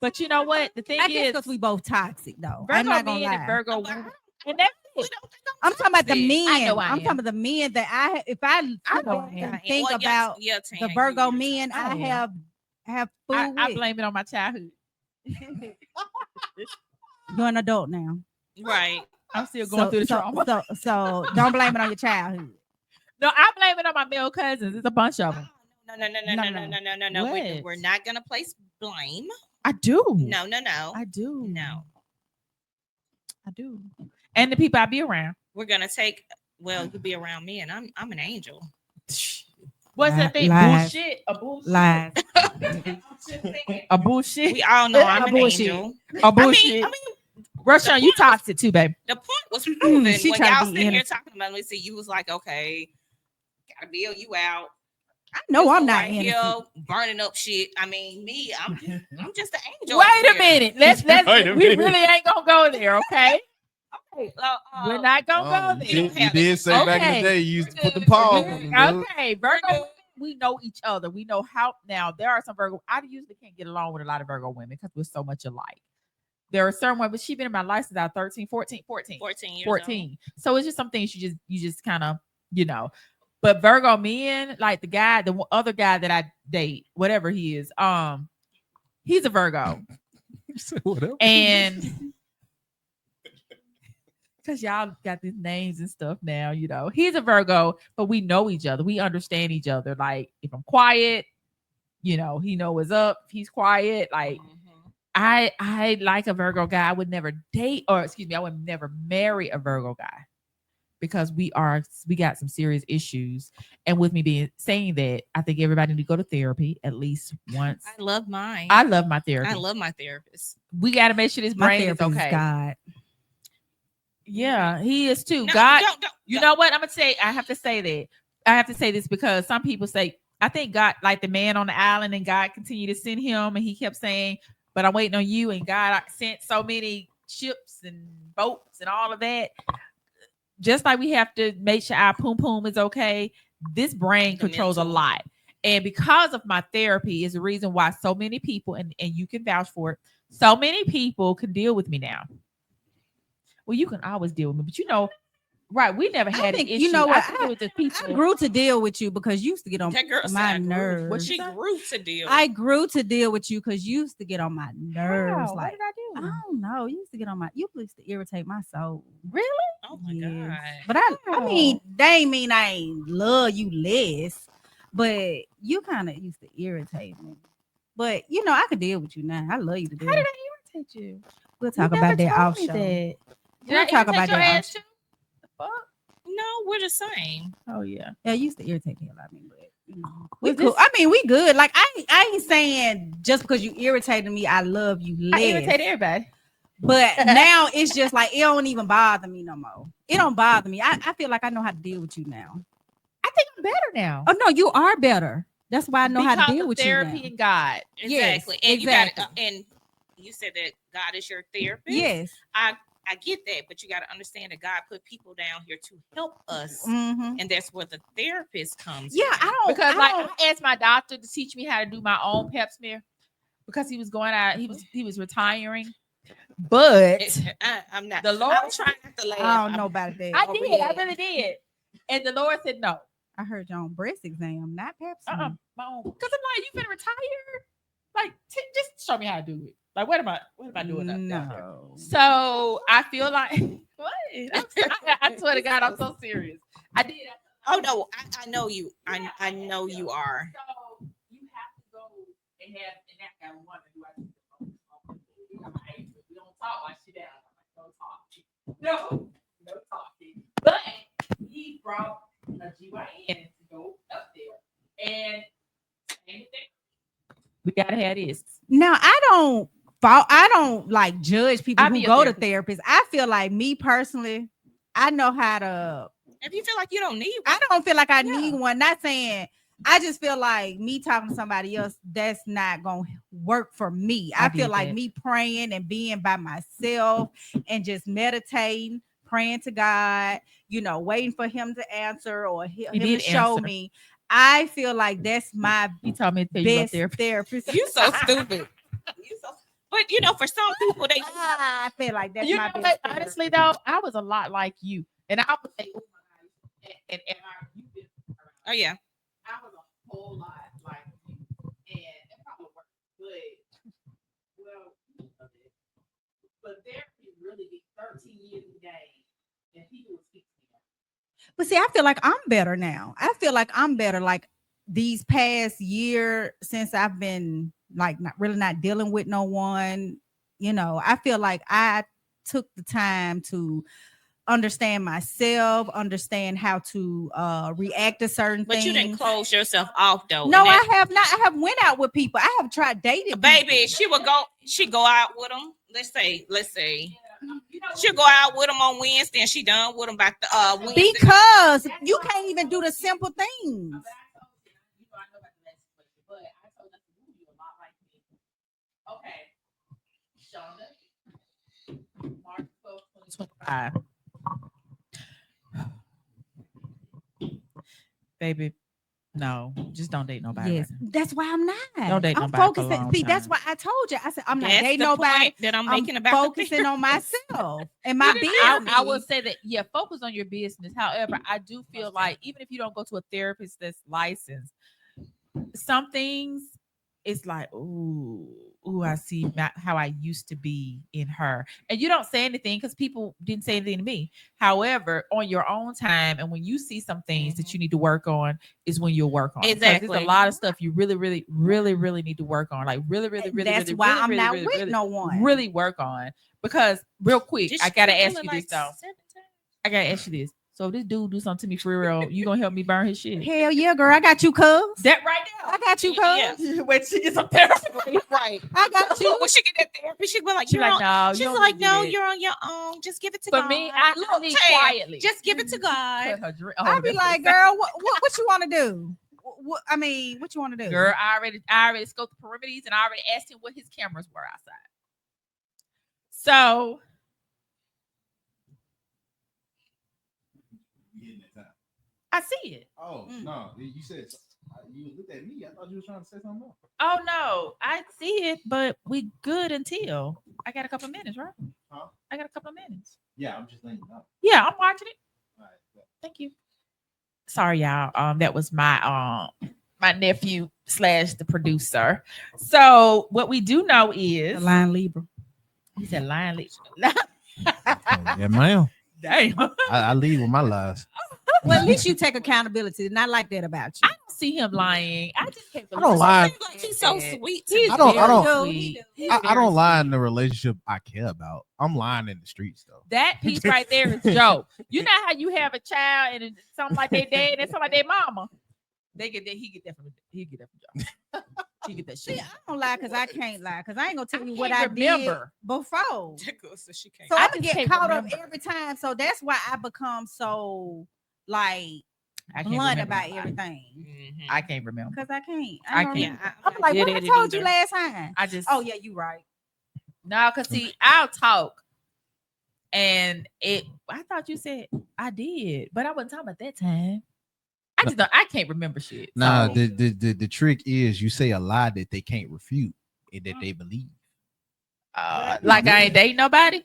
But you know what? The thing I guess is, because we both toxic though. I'm Virgo not gonna men and lie. Virgo But women. And that's we it. don't think I'm talking about the toxic. men. I know I I'm am. talking about the men that if I I know I sit am. and think Well, about yeah, the Tanya, Virgo you're men I I am. have food I with. blame it on my childhood. You're an adult now. right. I'm still going through the trauma. So don't blame it on your childhood. No, I blame it on my male cousins. It's a bunch of them. No. What? We're not gonna place blame. I do. No. I do. No. I do. And the people I be around. We're gonna take. Well, you be around me, and I'm an angel. What's that thing? Lies. Bullshit. A bullshit. Lies. A bullshit. We all know I'm A an bullshit. angel. A bullshit. I mean, Rushan, you toxic too, babe. the point was proven She when tried to y'all be sitting here innocent. talking about it. See, you was like, okay, gotta bail you out. I know This I'm one not right innocent. here burning up shit. I mean, me, I'm just an angel. Wait over a here. minute. Let's Wait a we minute. really ain't gonna go there, okay? Okay, We're not gonna go You there. did say back in Okay. the day you used to put the pause on them, dude. Okay, Virgo, we know each other. We know how. Now there are some Virgo. I usually can't get along with a lot of Virgo women because we're so much alike. There are certain women, but she's been in my life since I was 13, 14. 14 years 14. So it's just some things you just kind of, But Virgo men, like the other guy that I date, whatever he is, he's a Virgo. Whatever. And because y'all got these names and stuff now, he's a Virgo, but we know each other. We understand each other. Like if I'm quiet, he know what's up. If he's quiet, like I like a Virgo guy. I would never date, or excuse me, I would never marry a Virgo guy because we got some serious issues. And with me saying that, I think everybody need to go to therapy at least once. I love mine. I love my therapy. I love my therapist. We got to make sure this My brain is therapist okay. is God. Yeah, he is too. No, God, don't, you know what? I'm gonna say. I have to say that. I have to say this because some people say, I think God, like the man on the island, and God continued to send him, and he kept saying, "But I'm waiting on you." And God sent so many ships and boats and all of that. Just like we have to make sure our poom poom is okay. This brain The controls a mental. lot, and because of my therapy, is the reason why so many people, and you can vouch for it, so many people can deal with me now. Well, you can always deal with me, but right? We never had think, an issue. you know what, I can deal with the people. I grew to deal with you because you used to get on That girl said my I grew. nerves. What she grew to deal. I grew to deal with you because you used to get on my nerves. How? Like, what did I do? I don't know. You used to get on my. You used to irritate my soul. Really? Oh my Yes. god. But I mean, they ain't mean I ain't love you less, but you kind of used to irritate me. But I could deal with you now. I love you to deal. How did I irritate you? We'll talk You about never that told off me show. that. Did We'll I talk irritate about your that ass off too? The fuck? No, we're the same. Oh yeah. Yeah, you used to irritate me a lot, but we Was cool. this- I mean, we good. Like I ain't saying just because you irritated me, I love you less. I irritate everybody. But now it's just like it don't even bother me no more. It don't bother me. I feel like I know how to deal with you now. I think I'm better now. Oh no, you are better. That's why I know how Because to deal of with therapy you now. and God. Yes, Exactly. And exactly. you got and you said that God is your therapist. Yes. I get that, but you got to understand that God put people down here to help us, Mm-hmm. and that's where the therapist comes. Yeah, in. I don't Because I like don't- I asked my doctor to teach me how to do my own pap smear because he was going out, he was retiring. But I'm not. The Lord- I'm trying not to laugh. I don't know about that. I over did, here. I really did. And the Lord said no. I heard your own breast exam, not Pepsi. My own. Because I'm like, you finna retire? Like, just show me how to do it. Like, what am I doing? Up there? No. So I feel like what? I swear to God, I'm so serious. I did. Oh no, I know you. I know you are. So you have to go and have and that guy wonder do I do we don't talk like shit out. No talking. No talking. But he brought a GYN to go up there. And we gotta have this. Now I don't like judge people I who be a go to therapist. therapists. I feel like me personally, I know how to. If you feel like you don't need one, I don't feel like I need one. Not saying. I just feel like me talking to somebody else, that's not gonna work for me. I feel get like that. me praying and being by myself and just meditating, praying to God, waiting for him to answer or him to did show answer. me. I feel like that's my He told me to tell you best about therapy. therapist. you so stupid. But for some people, they I feel like that's You my know best what? therapist. Honestly, though, I was a lot like you, and I would say, oh my gosh, and you've been around. Oh yeah. I was a whole lot like you, and it probably worked, but therapy really be 13 years in the game. But see, I feel like I'm better now. I feel like I'm better. Like these past year since I've been like not dealing with no one, you know, I feel like I took the time to understand myself, understand how to react to certain But things. you didn't close yourself off though. No, and I have not. I have went out with people. I have tried dating. baby, she go out with them. Let's say. She'll go out with them on Wednesday and she done with them back to Wednesday. Because you can't even do the simple things. March 12th, 2025. Baby, no, just don't date nobody. Yes, that's why I'm not. Don't date I'm nobody for a focusing. long See, that's time. why I told you. I said I'm not That's dating the nobody. point that I'm making I'm about the focusing on myself and my business. I will say that, yeah, focus on your business. However, I do feel like even if you don't go to a therapist that's licensed, some things it's like, ooh, I see how I used to be in her. And you don't say anything because people didn't say anything to me. However, on your own time, and when you see some things that you need to work on, is when you'll work on it. 'Cause Exactly. there's a lot of stuff you really need to work on. Like really, That's why I'm not with no one. Really work on. Because real quick, Did I she gotta kill ask her you like this though. 7 times? I gotta ask you this. So if this dude do something to me for real, you gonna help me burn his shit? Hell yeah, girl. I got you, cuz. That right now. I got you, cuz. Yeah. When she gets up there, Right. I got you. When she get that therapy, she be like, she's you're like, on. no, you She's don't like, need to do no, that. you're on your own. Just give it to For God. me, I need Tam, quietly. Just give it to God. Cut her drink. Oh, I be that's like, what- girl, what you want to do? I mean, what you want to do? girl, I already scoped the perimeters and I already asked him what his cameras were outside. So I see it. Oh no, you said you looked at me. I thought you were trying to say something else. Oh no, I see it, but we good until I got a couple of minutes, right? Huh? I got a couple of minutes. Yeah, I'm just letting you know. Yeah, I'm watching it. All right, yeah. Thank you. Sorry, y'all. That was my my nephew / the producer. So what we do know is The line Libra. he said lion Libra. Yeah, ma'am. Damn. I lead with my lies. Well, at least you take accountability. And I like that about you. I don't see him lying. I just can't believe I don't lie. Like he's so sweet. to He's me. I don't- very don't- sweet. He's I very don't lie sweet. in the relationship I care about. I'm lying in the streets though. That piece right there is Joe. You know how you have a child and it's something like their dad and something like their mama. He get that from Joe. He get that See, shit. I don't lie because I can't lie because I ain't gonna tell you what can't I remember. did before. So she can't. So I I just get can't caught remember. up every time. So that's why I become so like I can't blunt remember about nobody. everything Mhm. I can't remember. because I can't. I don't can't. remember. I'm I'm like, good what I at it told you either. last time. I just Oh yeah, you right. no, because see, I'll talk. And I thought you said I did, but I wasn't talking about that time. I can't remember shit. Nah, so- the trick is you say a lie that they can't refute and that they believe. like I ain't dating nobody.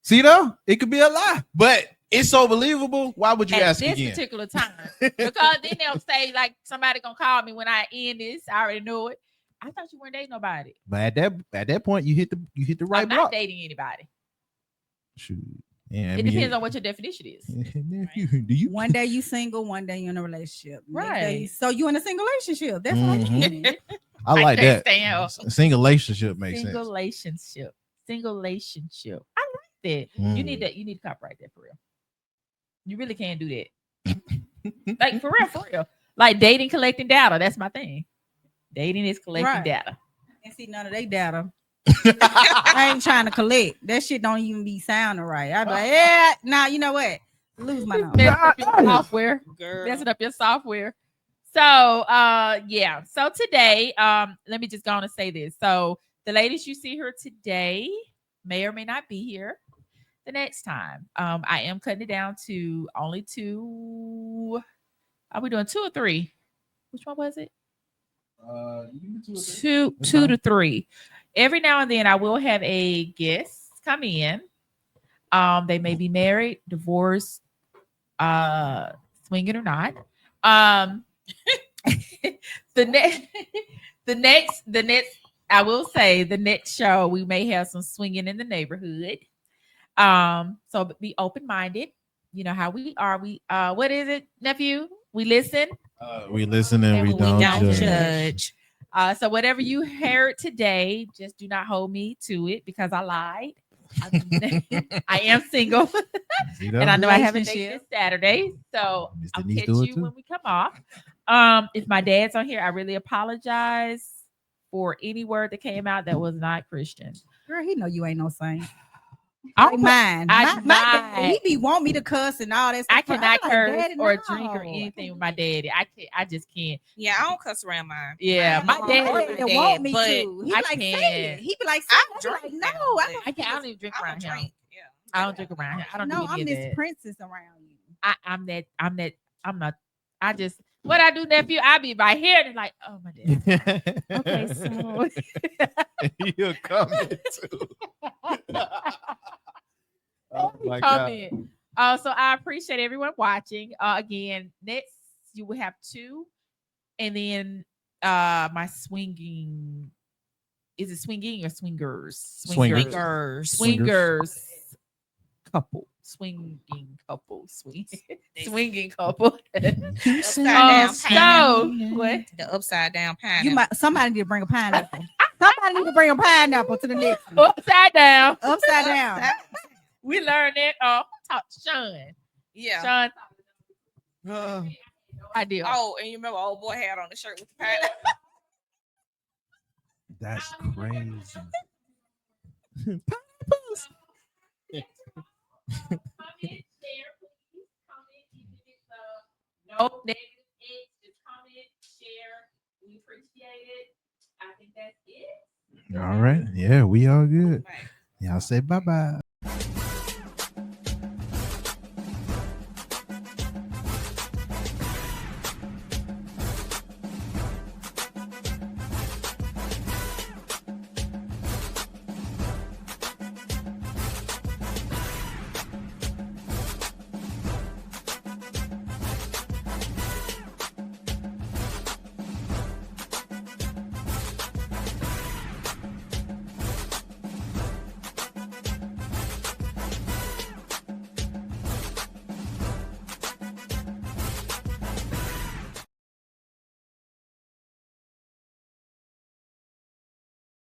See though, it could be a lie, but it's so believable. Why would you At ask this again? particular time. Because then they'll say like somebody gonna call me when I end this. I already know it. I thought you weren't dating nobody. But at that point, you hit the right I'm not block. dating anybody. Shoot. Yeah, It depends on what your definition is. Do you? One day you single, one day you in a relationship. Next day- Right. So you in a single relationship. That's what I'm Mhm. getting. I like can't that. stand her. Single relationship makes Single sense. relationship. Single relationship. I like that. You Mm. need that. You need to copyright that for real. You really can't do that. Like for real. Like dating, collecting data. That's my thing. Dating is collecting Right. data. And see none of they data. I ain't trying to collect. That shit don't even be sounding right. I be like, yeah, nah, you know what? Lose my number. Messing up your software. Girl. Messing up your software. So yeah. So today, let me just go on and say this. So the ladies you see here today may or may not be here the next time. I am cutting it down to only 2. Are we doing 2 or 3? Which one was it? Two to 3. Every now and then I will have a guest come in. They may be married, divorced, swinging or not. The next I will say the next show we may have some swinging in the neighborhood. So be open-minded. you know how we are. We what is it, nephew? We listen. We listen and we We don't don't judge. judge. So whatever you heard today, just do not hold me to it because I lied. I am single, See and I know I haven't dated Relationship. this Saturday, so Mr. I'll Needs catch do it you too. when we come off. If my dad's on here, I really apologize for any word that came out that was not Christian. Girl, he know you ain't no saint. I Like don't- mine. I My do dad, not. he be want me to cuss and all that stuff. I cannot I'm like, curse "Daddy, or no." drink or anything with my daddy. I can't. I just can't. Yeah, I don't cuss around mine. Yeah, my My dad. dad want me but to. He be I like, say can't. it. He be like, say I it. drink I'm like, now, no, I but- don't. I don't even drink I around don't him. drink. Yeah. I don't drink around him. I don't No, do any I'm of this that. princess around you. I'm that. I'm not. I just what I do, nephew. I be right here and like, oh my dad. Okay, so You're coming too. Oh my God. comment. So I appreciate everyone watching. Again, next you will have 2, and then my swinging. Is it swinging or swingers? Swingers. Swingers. Swingers couple. Swinging couple. Swinging couple. Upside down So pineapple. what? The upside down You pineapple. might. Somebody need to bring a pineapple. Somebody need to bring a pineapple to the next one. Upside down. Upside down. We learned it. Talk to Sean. Yeah. Sean. Uh, Idea. Oh, and you remember old boy had on the shirt with the pineapple? That's crazy. Comment, share, please. Comment, even if it's no negative X, just comment, share. We appreciate it. I think that's it. All right. Yeah, we all good. Right. Y'all say bye-bye.